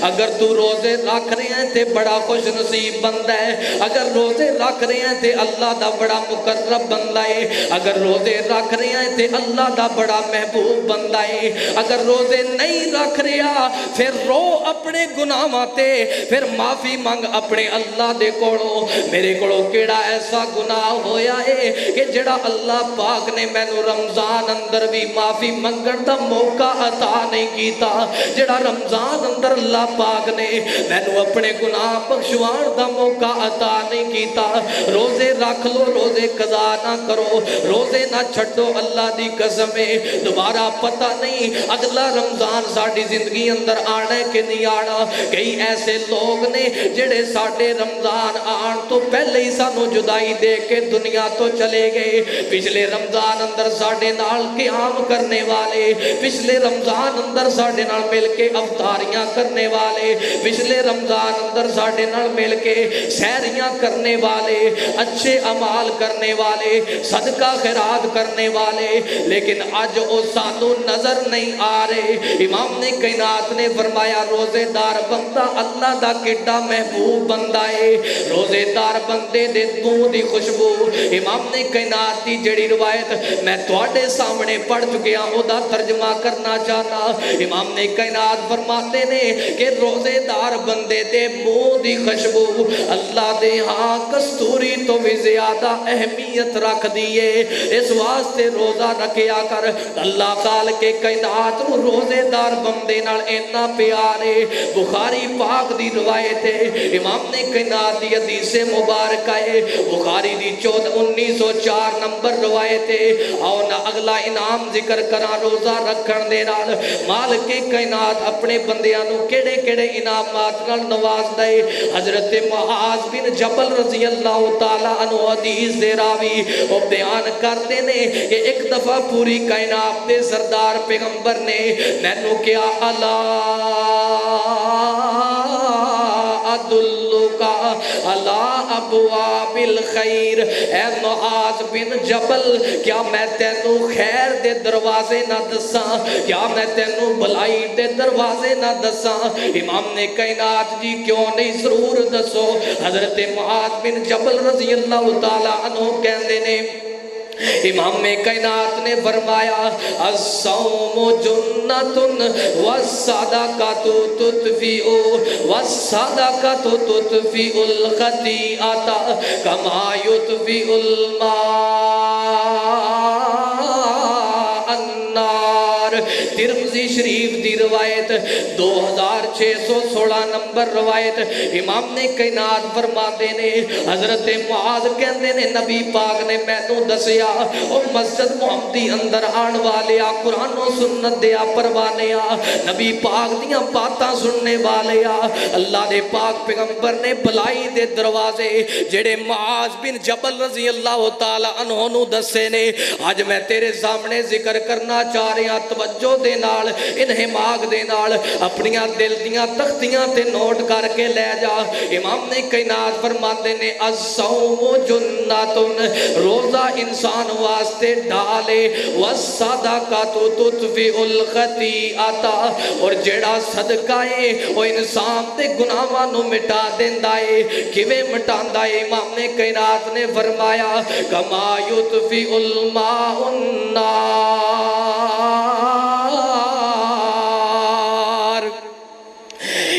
اگر تو روزے رکھ رہے ہیں تے بڑا خوش نصیب بندہ ہے اگر روزے رکھ رہے ہیں تے اللہ دا بڑا مقرب بندہ ہے اگر روزے رکھ رہے ہیں تے اللہ دا بڑا محبوب بندہ ہے اگر روزے نہیں رکھ رہا پھر رو اپنے گناہاں تے پھر معافی مانگ اپنے اللہ دے کولو میرے کولو کیڑا ایسا گناہ ہویا ہے کہ جڑا اللہ پاک نے میں نو رمضان اندر بھی معافی منگن دا موقع عطا نہیں کیتا جڑا رمضان اندر اللہ پاک نے میں نو اپنے گناہ بخشوان دا موقع عطا نہیں کیتا روزے رکھ لو روزے قضا نہ کرو روزے نہ چھٹو اللہ دی قسم ہے دوبارہ پتہ نہیں اگلا رمضان ساڑی زندگی اندر آنا ہے کہ نہیں آنا کئی ایسے لوگ نے جڑے ساڑے رمضان آن تو پہلے ہی سانو جدائی دے کے دنیا تو چلے گئے پچھلے رمضان اندر ساڑے نال قیام کرنے والے پچھلے رمضان اندر ساڑے نال مل کے افطاریاں کرنے والے پچھلے رمضان اندر ساڑے نال مل کے سحریاں کرنے والے اچھے عمال کرنے والے صدقہ خیرات کرنے والے لیکن آج وہ سانو نظر نہیں آ رہے امام نے کائنات نے فرمایا روزے دار بندہ اللہ دا کیڈا محبوب بندہ ہے روزے دار بندے دے منہ دی خوشبو امام نے کائنات دی جڑی روایت میں تواڈے سامنے پڑھ چکیا او دا ترجمہ کرنا چاہنا امام نے کائنات فرماتے نے کہ روزے دار بندے دے منہ دی خوشبو اللہ دے ہاں کستوری تو بھی زیادہ اہمیت رکھ دیئے اس واسطے روزہ رکھیا کر اللہ خال کے کائنات رو روزے دار بندے نال اینا پیارے بخاری پاک دی روایت ہے امام نے کائنات دی حدیث مبارکہ ہے بخاری دی 1904 نمبر روایت ہے اور نہ اگلا انعام ذکر کرا روزہ رکھن دے نال مالک کائنات اپنے بندیاں نو کیڑے کیڑے انعامات نال نواز دے حضرت معاذ بن جبل رضی اللہ تعالی عنہ حدیث دے راوی وہ بیان کرتے نے کہ ایک دفعہ پوری کائنات دے سردار پیغمبر نے مینوں کیا اللہ ادلکا اللہ ابواب الخیر اے معاذ بن جبل کیا میں تینوں خیر دے دروازے نہ دساں کیا میں تینوں بھلائی دے دروازے نہ دساں امام نے کائنات جی کیوں نہیں ضرور دسو حضرت معاذ بن جبل رضی اللہ تعالی عنہ کہندے نے امام کائنات نے فرمایا الصوم جنت والصدقۃ تطفئ والصدقۃ تطفئ الخطیئۃ کما یطفئ الماء النار ترمذی شریف دی روایت 2616 نمبر روایت امام نے کائنات فرماتے نے حضرت معاذ کہندے نے نبی پاک نے مینوں دسیا او مسجد محمدی اندر آن والیا قرآن و سنت دیا پروانیا نبی پاک دیاں باتاں سننے والیا اللہ دے پاک پیغمبر نے بھلائی دے دروازے جڑے معاذ بن جبل رضی اللہ تعالی عنہ نو دسے نے آج میں تیرے سامنے ذکر کرنا چاہ رہا ہاں توجہ دے نال انہماگ دے نال اپنیاں دل دیاں تختیاں تے نوٹ کر کے لے جا امام نے کائنات فرماتے نے الصوم جنت روزہ انسان واسطے ڈالے والصدقۃ تطفئ الخطیئۃ اور جڑا صدقہ ہے وہ انسان دے گناہاں نو مٹا دیندا ہے کیویں مٹاندا ہے امام نے کائنات نے فرمایا کما یطفئ الماء النار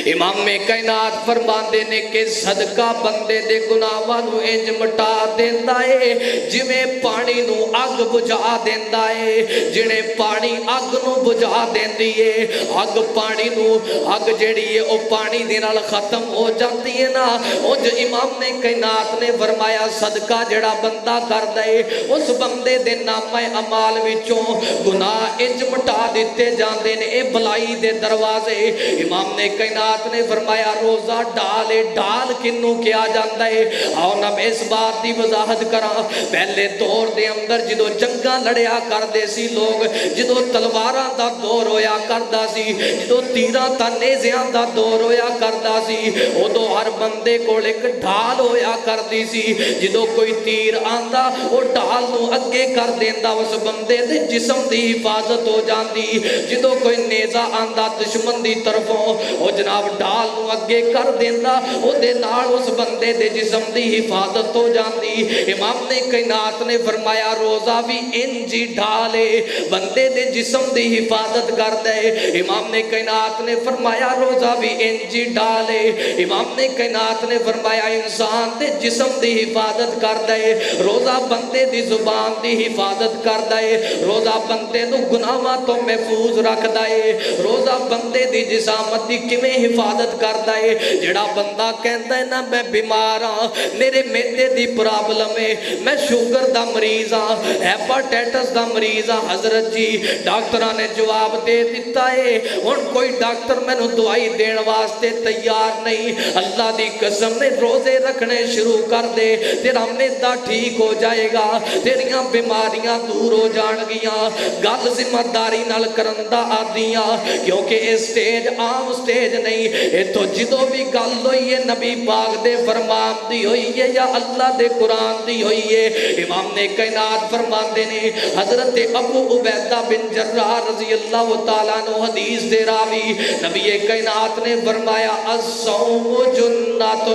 امام امام کائنات فرماندے نے کہ صدقہ بندے دے گناہاں نو انج مٹا دیندا ہے جویں پانی نو اگ بجھا دیندا ہے جنے پانی اگ نو بجھا دیندی ہے اگ پانی نو اگ جیڑی ہے او پانی دے نال ختم ہو جاتی ہے نا اونج امام کائنات نے فرمایا صدقہ جڑا بندہ کردا ہے اس بندے دے نامہ اعمال وچوں گناہ انج مٹا دتے جاندے نے اے بلائی دے دروازے امام کائنات نے فرمایا روزہ ڈال کنوں کیا جاندا ہے آؤ نا میں اس بات دی وضاحت کراں پہلے دور دے اندر جدو جنگاں لڑیا کردے سی لوگ جدو تلواراں دا دور ہویا کردا سی جدو تیراں تے نیزیاں دا دور ہویا کردا سی اودوں ہر بندے کول ایک ڈھال ہویا کردی سی جدو کوئی تیر آندا او ڈھال نو اگے کر دیندا اس بندے دے جسم دی حفاظت ہو جاندی جدو کوئی نیزہ آندا دشمن دی طرفوں او جناب ڈھال نو اگے کر دیندا او دے نال اس بندے دے جسم دی حفاظت ہو جاندی امام کائنات نے فرمایا روزہ بھی انجی ڈھالے بندے دے جسم دی حفاظت کردا ہے امام کائنات نے فرمایا روزہ بھی انجی ڈھالے امام کائنات نے فرمایا انسان دے جسم دی حفاظت کردا ہے روزہ بندے دی زبان دی حفاظت کردا ہے روزہ بندے نو گناہاں تو محفوظ رکھدا ہے روزہ بندے دی جسامت دی کیویں حفاظت کردا ہے جڑا بندہ کہندا ہے نا میں بیمار ہاں میرے معدے دی پرابلم ہے میں شوگر دا مریض ہاں ہیپاٹائٹس دا مریض ہاں حضرت جی ڈاکٹراں نے جواب دے دیتا ہے ہن کوئی ڈاکٹر مینوں دوائی دین واسطے تیار نہیں اللہ دی قسم نے روزے رکھنے شروع کر دے تیرا معدہ ٹھیک ہو جائے گا تیریاں بیماریاں دور ہو جان گیاں گل ذمہ داری نال کرن دا آدیاں کیونکہ اس سٹیج عام سٹیج نہیں اے تو جدو بھی گل ہوئی ہے نبی پاک دے فرمان دی ہوئی ہے یا اللہ دے قرآن دی ہوئی ہے امام کائنات فرماندے نے حضرت ابو عبیدہ بن جراح رضی اللہ تعالیٰ عنہ حدیث دے راوی نبی کائنات نے فرمایا الصوم جنۃ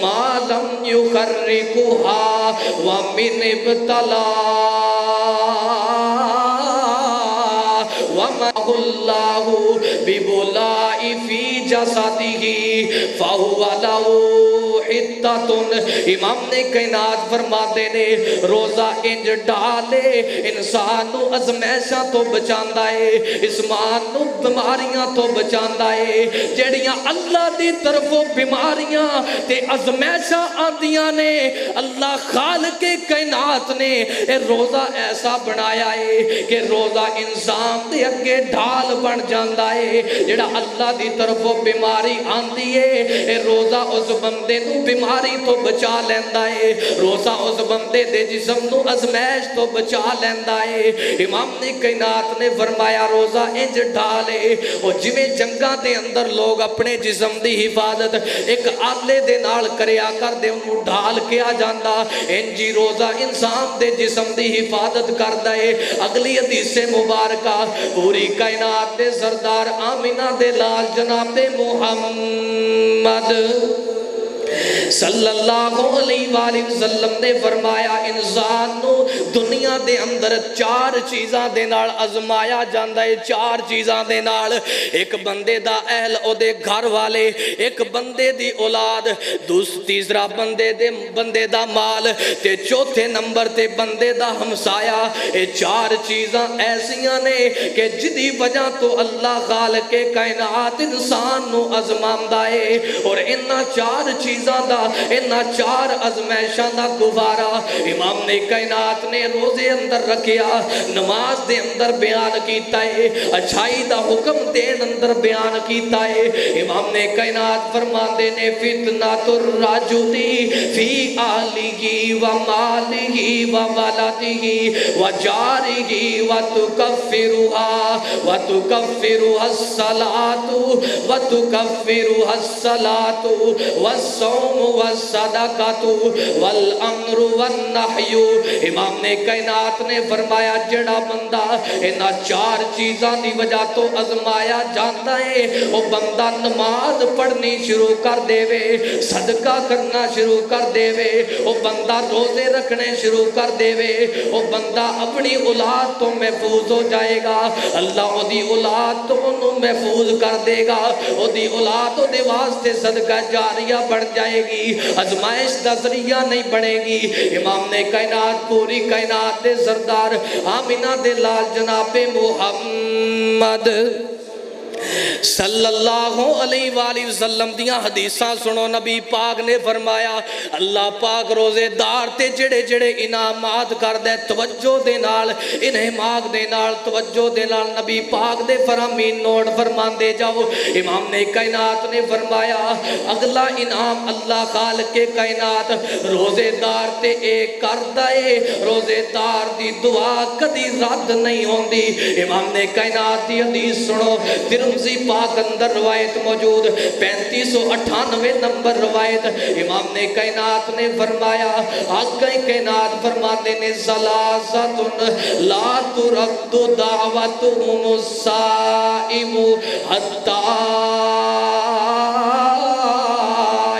ما لم یخرقها ومن ابتلا وَمَهُ اللَّهُ بِبُلَاءِ فِي جَسَدِهِ فَهُوَ لَهُ حِدَّةٌ امام کائنات فرماتے نے روزہ انج ڈالے انسان نو ازمائشاں تو بچاندا ہے اسمان نو بیماریاں تو بچاندا ہے جڑیاں اللہ دی طرفوں بیماریاں تے ازمائشاں آندیاں نے اللہ خالق کائنات نے اے روزہ ایسا بنایا ہے کہ روزہ انسان دے اگے ڈھال بن جاندا ہے جڑا اللہ دی طرفوں بیماری آندی ہے اے روزہ اس بندے نو بیماری تو بچا لیندا ہے روزہ اس بندے دے جسم نو ازمائش تو بچا لیندا ہے امام کائنات نے فرمایا روزہ انج ڈھالے او جویں جنگاں دے اندر لوگ اپنے جسم دی حفاظت ایک آلے دے نال کریا کر دے انہوں ڈھال کیا جاندا انجی روزہ انسان دے جسم دی حفاظت کردا ہے اگلی حدیث مبارکہ پوری کائنات دے سردار آمینہ دے لال جناب دے محمد صلی اللہ علیہ وآلہ وسلم نے فرمایا انسان نو دنیا دے اندر چار چیزاں دے نال ازمایا جاندا ہے چار چیزاں دے نال ایک بندے دا اہل او دے گھر والے ایک بندے دی اولاد تیسرا بندے دا مال تے چوتھے نمبر تے بندے دا ہمسایا اے چار چیزاں ایسیاں نے کہ جدی وجہ تو اللہ خالق کائنات انسان نو ازماندا ہے اور انہاں چار چیزاں دا انہاں چار ازمائشاں دا گوارا امام کائنات نے روزے اندر رکھیا نماز دے اندر بیان کیتا ہے اچھائی دا حکم دین اندر بیان کیتا ہے امام کائنات فرماندے نے فتنۃ الرجل فی اہلہ و مالہ و ولدہ و جارہ وتکفرها الصلاۃ وتکفرها الصلاۃ والصوم والصدقۃ والامر والنہی امام کائنات نے فرمایا جڑا بندہ انہاں چار چیزاں دی وجہ تو ازمایا جاندا ہے وہ بندہ نماز پڑھنی شروع کر دے وے، صدقہ کرنا شروع کر دے وے، وہ بندہ روزے رکھنے شروع کر دے وے، وہ بندہ اپنی اولاد تو محفوظ ہو جائے گا، اللہ وہ دی اولاد تو انہوں محفوظ کر دے گا، وہ دی اولاد وہ دے واسطے صدقہ جاریہ بڑھ جائے گی، ازمائش دا ذریعہ نہیں بڑھے گی۔ امام نے کائنات پوری کائنات دے سردار آمینہ دے لال جناب محمد صلی اللہ علیہ وآلہ وسلم دیاں حدیثاں سنو، نبی پاک نے فرمایا اللہ پاک روزے دار تے جڑے جڑے انعامات کر دے توجہ دے نال، انعامات دے نال توجہ دے نال نبی پاک دے فرامین نوٹ فرمان دے جاؤ۔ امام نے کائنات نے فرمایا اگلا انعام اللہ خالق کائنات روزے دار تے ایک کر دائے، روزے دار دی دعا کدی رد نہیں ہوندی۔ امام نے کائنات دی حدیث سنو، ترمذی پاک اندر روایت موجود 3598 نمبر روایت، امام نے کائنات نے فرمایا آقا کائنات فرماتے نے ثلاثۃ لا ترد دعوتهم الصائم حتی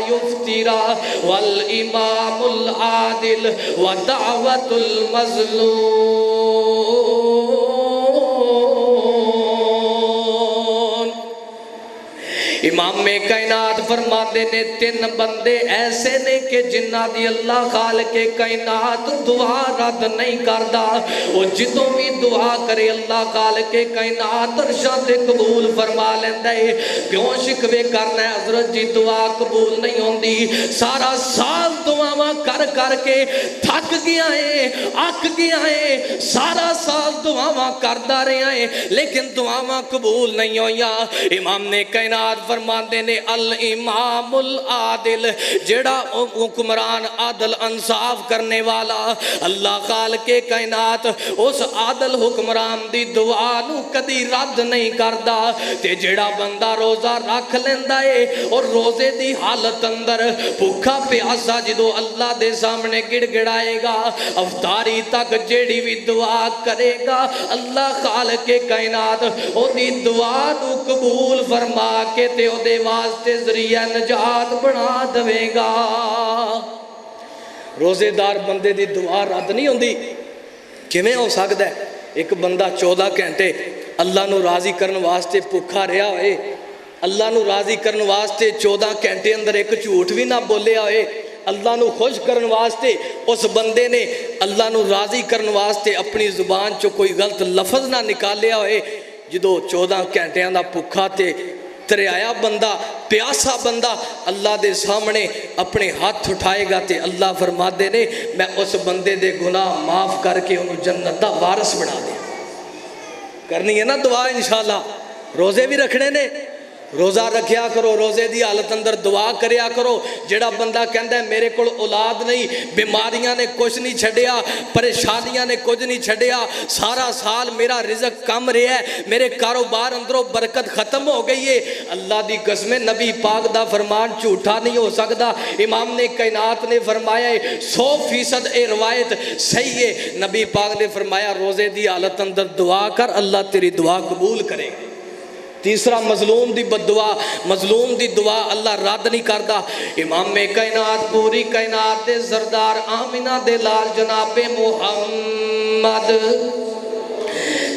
یفطر والامام العادل ودعوت المظلوم۔ امام میں کائنات فرماتے نے تین بندے ایسے نے کہ جنہ دی اللہ خالق کائنات دعا رد نہیں کردا، وہ جدوں بھی دعا کرے اللہ خالق کائنات ارشاد قبول فرما لیندہ ہے۔ کیوں شکوے کرنا ہے حضرت جی دعا قبول نہیں ہوندی، سارا سال دعاواں کر کر کے تھک گیا ہے، آکھ گیا ہے، سارا سال دعاواں کردہ رہے ہیں لیکن دعاواں قبول نہیں ہویا۔ امام نے کائنات فرماندے نے الامام العادل جڑا حکمران عادل انصاف کرنے والا اللہ خالق کائنات اس عادل حکمران دی دعا نو کدی رد نہیں کردا، تے جڑا بندہ روزہ رکھ لیندا ہے اور روزے دی حالت اندر بھوکا پیاسا جدو اللہ دے سامنے گڑ گڑائے گا افطاری تک جیڑی بھی دعا کرے گا اللہ خالق کائنات او دی دعا نو قبول فرما کے تے او دے واسطے ذریعہ نجات بنا دوے گا۔ روزے دار بندے دی دعا رد نہیں ہوندی، کیویں ہو سکدا ہے؟ ایک بندہ 14 گھنٹے اللہ نو راضی کرن واسطے بھوکا رہیا ہوئے، اللہ نو راضی کرن واسطے 14 گھنٹے اندر ایک جھوٹ بھی نہ بولیا ہوئے، اللہ نو خوش کرن واسطے اس بندے نے اللہ نو راضی کرن واسطے اپنی زبان چو کوئی غلط لفظ نہ نکالیا ہوئے، جدو 14 گھنٹے دا بھوکا تے تریایا بندہ پیاسا بندہ اللہ دے سامنے اپنے ہاتھ اٹھائے گا تے اللہ فرما دے نے میں اس بندے دے گناہ معاف کر کے انہوں جنت دا وارث بنا دے۔ کرنی ہے نا دعا انشاءاللہ، روزے بھی رکھنے نے، روزہ رکھیا کرو، روزے دی حالت اندر دعا کریا کرو۔ جڑا بندہ کہندا ہے میرے کول اولاد نہیں، بیماریاں نے کچھ نہیں چھڑیا، پریشانیاں نے کچھ نہیں چھڑیا، سارا سال میرا رزق کم رہا ہے، میرے کاروبار اندروں برکت ختم ہو گئی ہے، اللہ دی قسم نبی پاک دا فرمان جھوٹا نہیں ہو سکتا۔ امام نے کائنات نے فرمایا ہے 100% اے روایت صحیح ہے، نبی پاک نے فرمایا روزے دی حالت اندر دعا کر اللہ تیری دعا قبول کرے گا۔ تیسرا مظلوم دی بددعا، مظلوم دی دعا اللہ رد نہیں کردا۔ امام میں کائنات پوری کائنات دے سردار آمینہ دے لال جناب محمد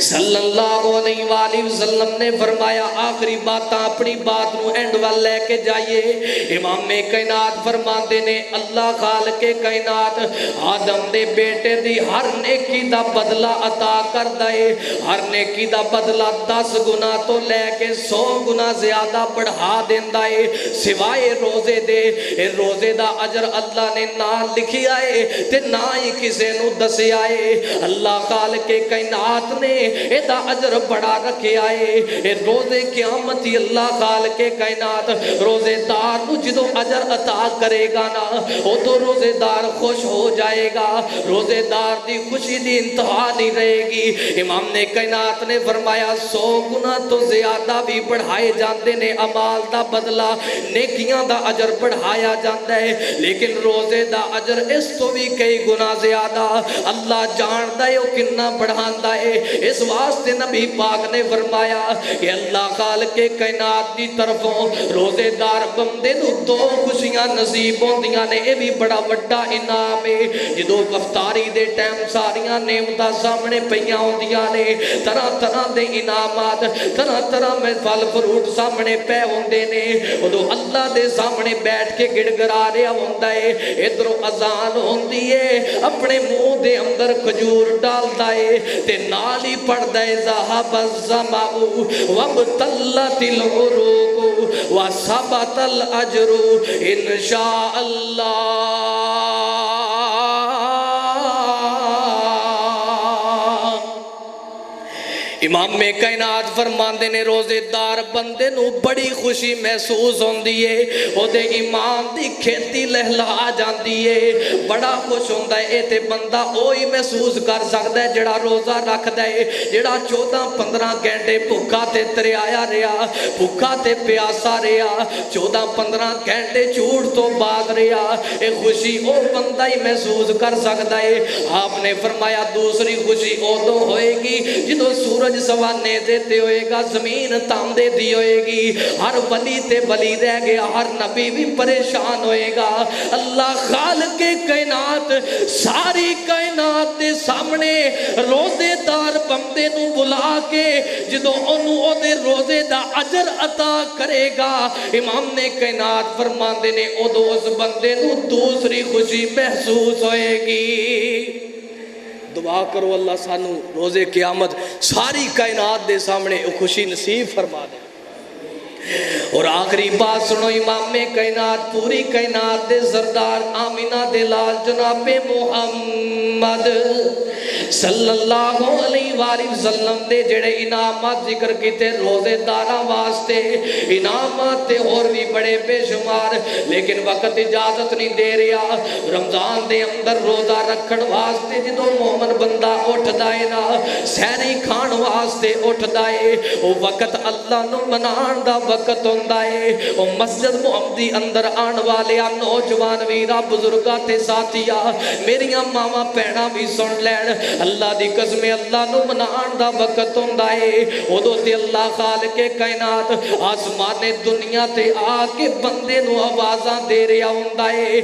صلی اللہ علیہ وآلہ وسلم نے فرمایا آخری باتاں اپنی بات نو اینڈ وال لے کے جائیے۔ امام میں کائنات فرماندے نے اللہ خالق کائنات آدم دے بیٹے دی ہر نیکی دا بدلہ عطا کر دائے، ہر نیکی دا بدلہ 10 گنا تو لے کے 100 گنا زیادہ بڑھا دیندہ ہے سوائے روزے دے۔ روزے دا اجر اللہ نے نہ لکھی آئے تے نہ ہی کسے نو دسے آئے۔ اللہ خالق کائنات نے ایدہ اجر بڑا رکھے آئے. روزے قیامت ہی اللہ خالق کائنات روزے دار نو جدو اجر عطا کرے گا نا وہ تو روزے دار خوش ہو جائے گا. روزے دار دی خوشی دی انتہا نہیں رہے گی. امام نے کائنات نے فرمایا 100 گنا تو زیادہ بھی بڑھائے جاندے نے عمال دا بدلہ نیکیاں دا اجر بڑھایا جاندہ ہے لیکن روزے دا اجر اس تو بھی کئی گنا زیادہ اللہ جاندہ ہے وہ کننا بڑھاندہ ہے. اس واسطے نبی پاک نے فرمایا کہ اللہ خالق کائنات دی طرفوں روزے دار بندے نو 2 خوشیاں نصیب ہوندیاں نے. یہ بھی بڑا بڑا انعام ہے. جدو افطاری دے ٹائم ساریاں نعمتاں سامنے پیاں ہوندیاں نے طرح طرح دے انعامات طرح طرح میں پھل فروٹ سامنے پے ہوندے نے ادو اللہ دے سامنے بیٹھ کے گڑ گڑا رہا ہوندا ہے. ادھروں اذان ہوندی ہے اپنے منہ دے اندر کھجور ڈالدا ہے تے نال ہی پڑھدا ہے ذهب الظمأ وابتلت العروق وثبت الاجر انشاء اللہ. امام میں کائنات فرماندے نے روزے دار بندے نو بڑی خوشی محسوس ہوندی ہے او دے ایمان دی کھیتی لہلا جاندی ہے بڑا خوش ہوندا ہے. تے بندہ وہی محسوس کر سکدا ہے جڑا روزہ رکھدا ہے جڑا 14-15 گھنٹے بھوکا تے تریایا رہیا بھوکا تے پیاسا رہیا 14-15 گھنٹے جھوٹ تو باز رہیا. اے خوشی او بندہ ہی محسوس کر سکدا ہے. آپ نے فرمایا دوسری خوشی ادو ہوئے گی جدو سورج سوانے دیتے ہوئے گا زمین تاندے دی ہوئے گی ہر ولی تے ولی رہ گیا ہر نبی بھی پریشان ہوئے گا. اللہ خالق کائنات ساری کائنات دے سامنے روزے دار بندے نو بلا کے جدو انہوں او دے روزے دا اجر عطا کرے گا امام نے کائنات فرماندے نے ادو اس بندے نو دوسری خوشی محسوس ہوئے گی. دعا کرو اللہ سانو روزے قیامت ساری کائنات دے سامنے خوشی نصیب فرما دے. اور آخری بات سنو امام کائنات پوری کائنات دے سردار آمینہ دے لال جناب محمد صلی اللہ علیہ وآلہ وسلم دے جڑے انعامات ذکر کیتے روزے داراں واسطے انعامات تے اور بھی بڑے بے شمار لیکن وقت اجازت نہیں دے رہا. رمضان دے اندر روزہ رکھن واسطے جدو مومن بندہ اٹھ دائے نا سہری کھان واسطے اٹھ دائے وہ وقت اللہ نو منان دا وقت ہوندا ہے. وہ مسجد محمدی اندر آن والے نوجوان ویرا بزرگاں تے ساتھیا میریاں ماما پینا بھی سن لین اللہ دی قسم اللہ نو منان دا وقت ہوندا ہے. ادو تے اللہ خالق کائنات آسمان دنیا تے آ کے بندے نو آوازاں دے رہا ہوندا ہے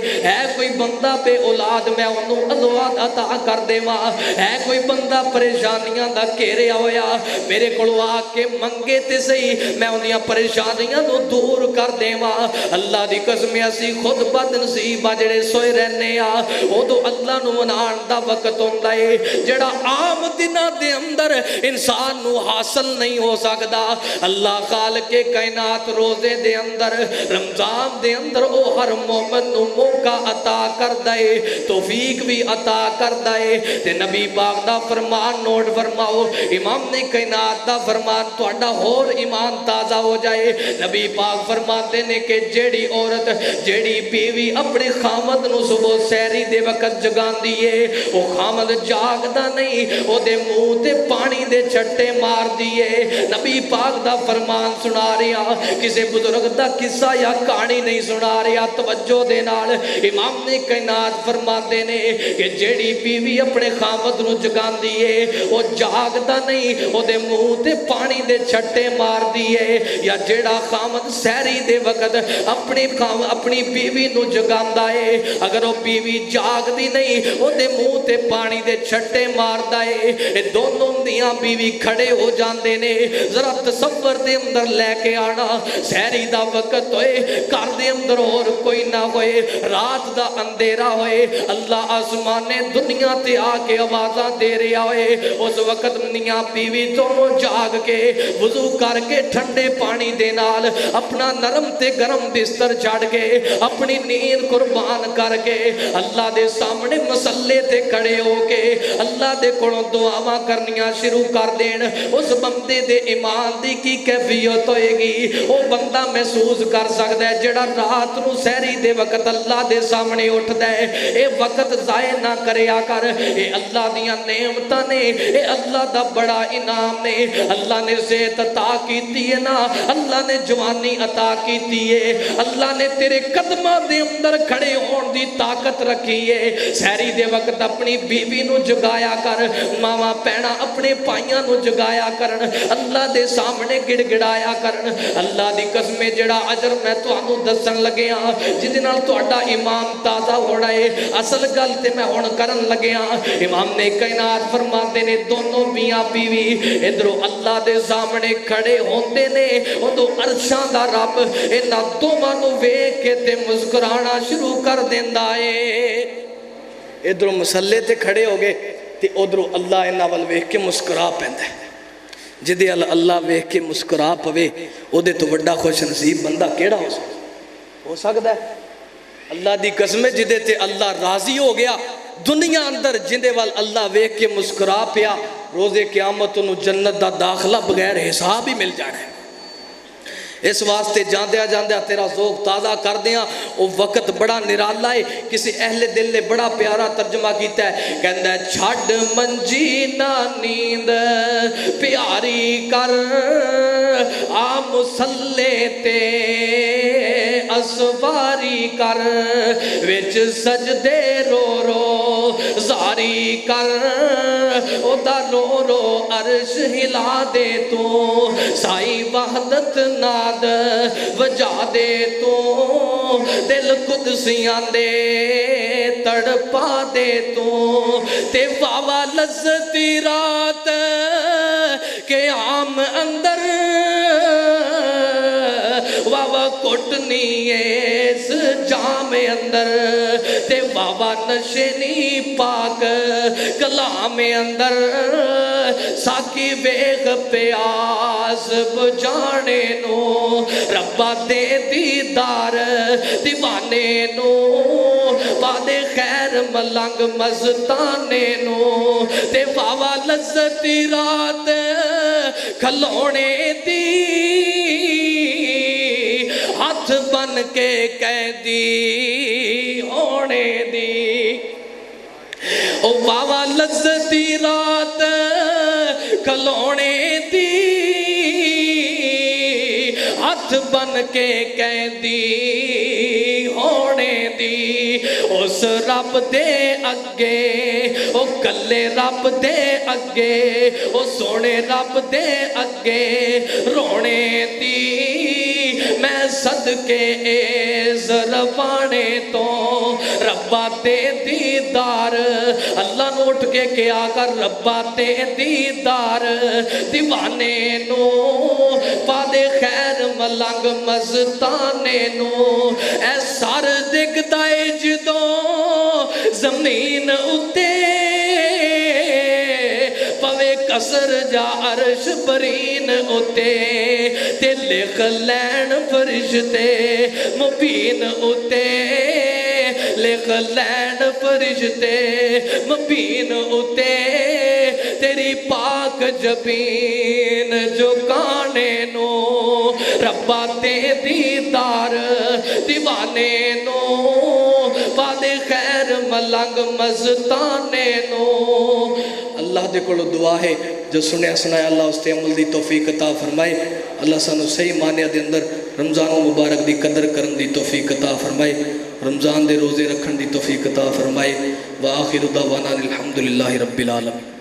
کوئی بندہ بے اولاد میں انہوں اولاد عطا کر دیواں ہے کوئی بندہ پریشانیاں دا گھیریا ہویا میرے کولوں آ کے منگے تے صحیح میں انہیاں پریشانیاں نو دور کر دیواں. اللہ دی قسم اسی خود بد نصیب جڑے سوئے رہنے ادو اللہ نو منان دا وقت ہوندا ہے جڑا عام دناں دے اندر انسان نو حاصل نہیں ہو سکدا. اللہ خالق کائنات روزے دے اندر رمضان دے اندر او ہر مومن نو موقع عطا کردا ہے توفیق بھی عطا کردا ہے. تے نبی پاک دا فرمان نوٹ فرماؤ امام نے کائنات دا فرمان تہاڈا ہور ایمان تازہ ہو جائے. نبی پاک فرماتے نے کہ جیڑی عورت جیڑی بیوی اپنے خامد نو صبح سحری دے وقت جگاندی ہے وہ خامد جاگدا نہیں او دے منہ تے پانی دے چھٹے مار دیے. نبی پاک دا فرمان سنا رہا کسے بزرگ دا قصہ یا کہانی نہیں سنا رہا توجہ دے نال امام نے کائنات فرماتے نے کہ جیڑی بیوی اپنے خامد نو جگاندی ہے وہ جاگدا نہیں او دے منہ تے پانی دے چھٹے مار دیے. یا جیڑا خامد سحری دے وقت اپنی بیوی نو جگاندا ہے اگر وہ بیوی جاگدی نہیں او دے منہ تے پانی دے چھٹے ماردا ہے دونوں دیاں بیوی کھڑے ہو جاندے نے. ذرا تصور دے اندر لے کے آنا سحری دا وقت ہوئے گھر دے اندر اور کوئی نہ ہوئے رات دا اندھیرا ہوئے اللہ آسمان دنیا تے آ کے آوازاں دے رہا ہوئے وہ اس وقت میاں بیوی دونوں جاگ کے وضو کر کے ٹھنڈے پانی دے نال اپنا نرم تے گرم بستر چھڑ کے اپنی نیند قربان کر کے اللہ دے سامنے مسلے تے کھڑے ہو کے اللہ دے کولوں دعاواں کرنیاں شروع کر دین، اس بندے دے ایمان دی کی کیفیت ہوئے گی؟ وہ بندہ محسوس کر سکتا ہے جڑا رات نو سحری دے وقت اللہ دے سامنے اٹھدا ہے، اے وقت ضائع نہ کریا کر، اے اللہ دیاں نعمتاں نے، اے اللہ دا بڑا انعام نے، اللہ نے صحت عطا کیتی ہے نا، اللہ نے جوانی عطا کیتی ہے، اللہ نے تیرے قدماں دے اندر کھڑے ہون دی طاقت رکھی ہے، سحری دے وقت اپنی بیوی نو جگایا کر، ماما پینا اپنے پائیاں نو جگایا کرن، اللہ دے سامنے گڑ گڑایا کرن، اللہ دی قسم جڑا اجر میں تانوں دسن لگیا جدے نال تہاڈا ایمان تازہ ہونا ہے، اصل گل تے میں ہن کرن لگیا۔ امام نے کائنات فرماتے نے دونوں میاں بیوی ادھروں اللہ دے سامنے کھڑے ہوندے نے، اودوں عرشاں دا رب انہاں دوواں نوں ویکھ کے تے مسکرانا شروع کر دیندا ہے۔ ادھروں مسلے تے کھڑے ہو گئے تے ادھروں اللہ انہاں ول ویکھ کے مسکرا پیندا ہے۔ جدے اللہ ویکھ کے مسکرا پوے اودے تو بڑا خوش نصیب بندہ کیڑا ہو سکتا ہے؟ اللہ دی قسم جدے تے اللہ راضی ہو گیا دنیا اندر جندے وال اللہ ویکھ کے مسکرا پیا، روز قیامت انہوں جنت دا داخلہ بغیر حساب ہی مل جانا ہے۔ اس واسطے جاندیا جاندیا تیرا ذوق تازہ کر دیاں، وہ وقت بڑا نرالا ہے۔ کسی اہل دل نے بڑا پیارا ترجمہ کیتا ہے، کہندہ ہے چھڑ منجی نہ نیند پیاری کر، آ مسلے تے اسواری کر، وچ سجدے رو رو زاری کر، او دا رو رو عرش ہلا دے تو، سائی وحدت ناد وجا دے تو، دل قدسیاں دے تڑپا دے تو، تے واوا لذتی رات کے عام اندر، واوا کٹنی اس جام اندر، تے واوا نشنی پاک کلام اندر، ساکی ویغ پیاس بجانے نو، ربا دے دیدار دیوانے نو، وعدے خیر ملنگ مزتانے نو، تے واوا لذتی رات کھلونے دی، ہاتھ بن کے قیدی ہونے دی، او واوا لذتی رات کھلونے دی، ہاتھ بن کے قیدی ہونے دی، اس رب دے اگے او کلے رب دے اگے او سونے رب دے اگے رونے دی، میں صدقے زروانے تو ربا تے دیدار، اللہ نو اٹھ کے کیا کر ربا تے دیدار، دیوانے نو پادے خیر ملنگ مزتانے نو، اے سار دگ دائے جدوں زمین اتے، پوے کسر جا عرش برین اتے، تے لکھ لین فرشتے مبین اتے، لکھ لین فرشتے مبین اتے، تیری پاک جبین جو کانے نو، ربا تے دیدار دیوانے نو، پادے خیر ملنگ مزتانے نو۔ اللہ دے کولو دعا ہے جو سنیا سنایا اللہ اس تے عمل دی توفیق عطا فرمائے، اللہ سانو صحیح معنی دے اندر رمضان مبارک دی قدر کرن دی توفیق عطا فرمائے، رمضان دے روزے رکھن دی توفیق عطا فرمائے، وآخر دعوانا الحمدللہ رب العالمین۔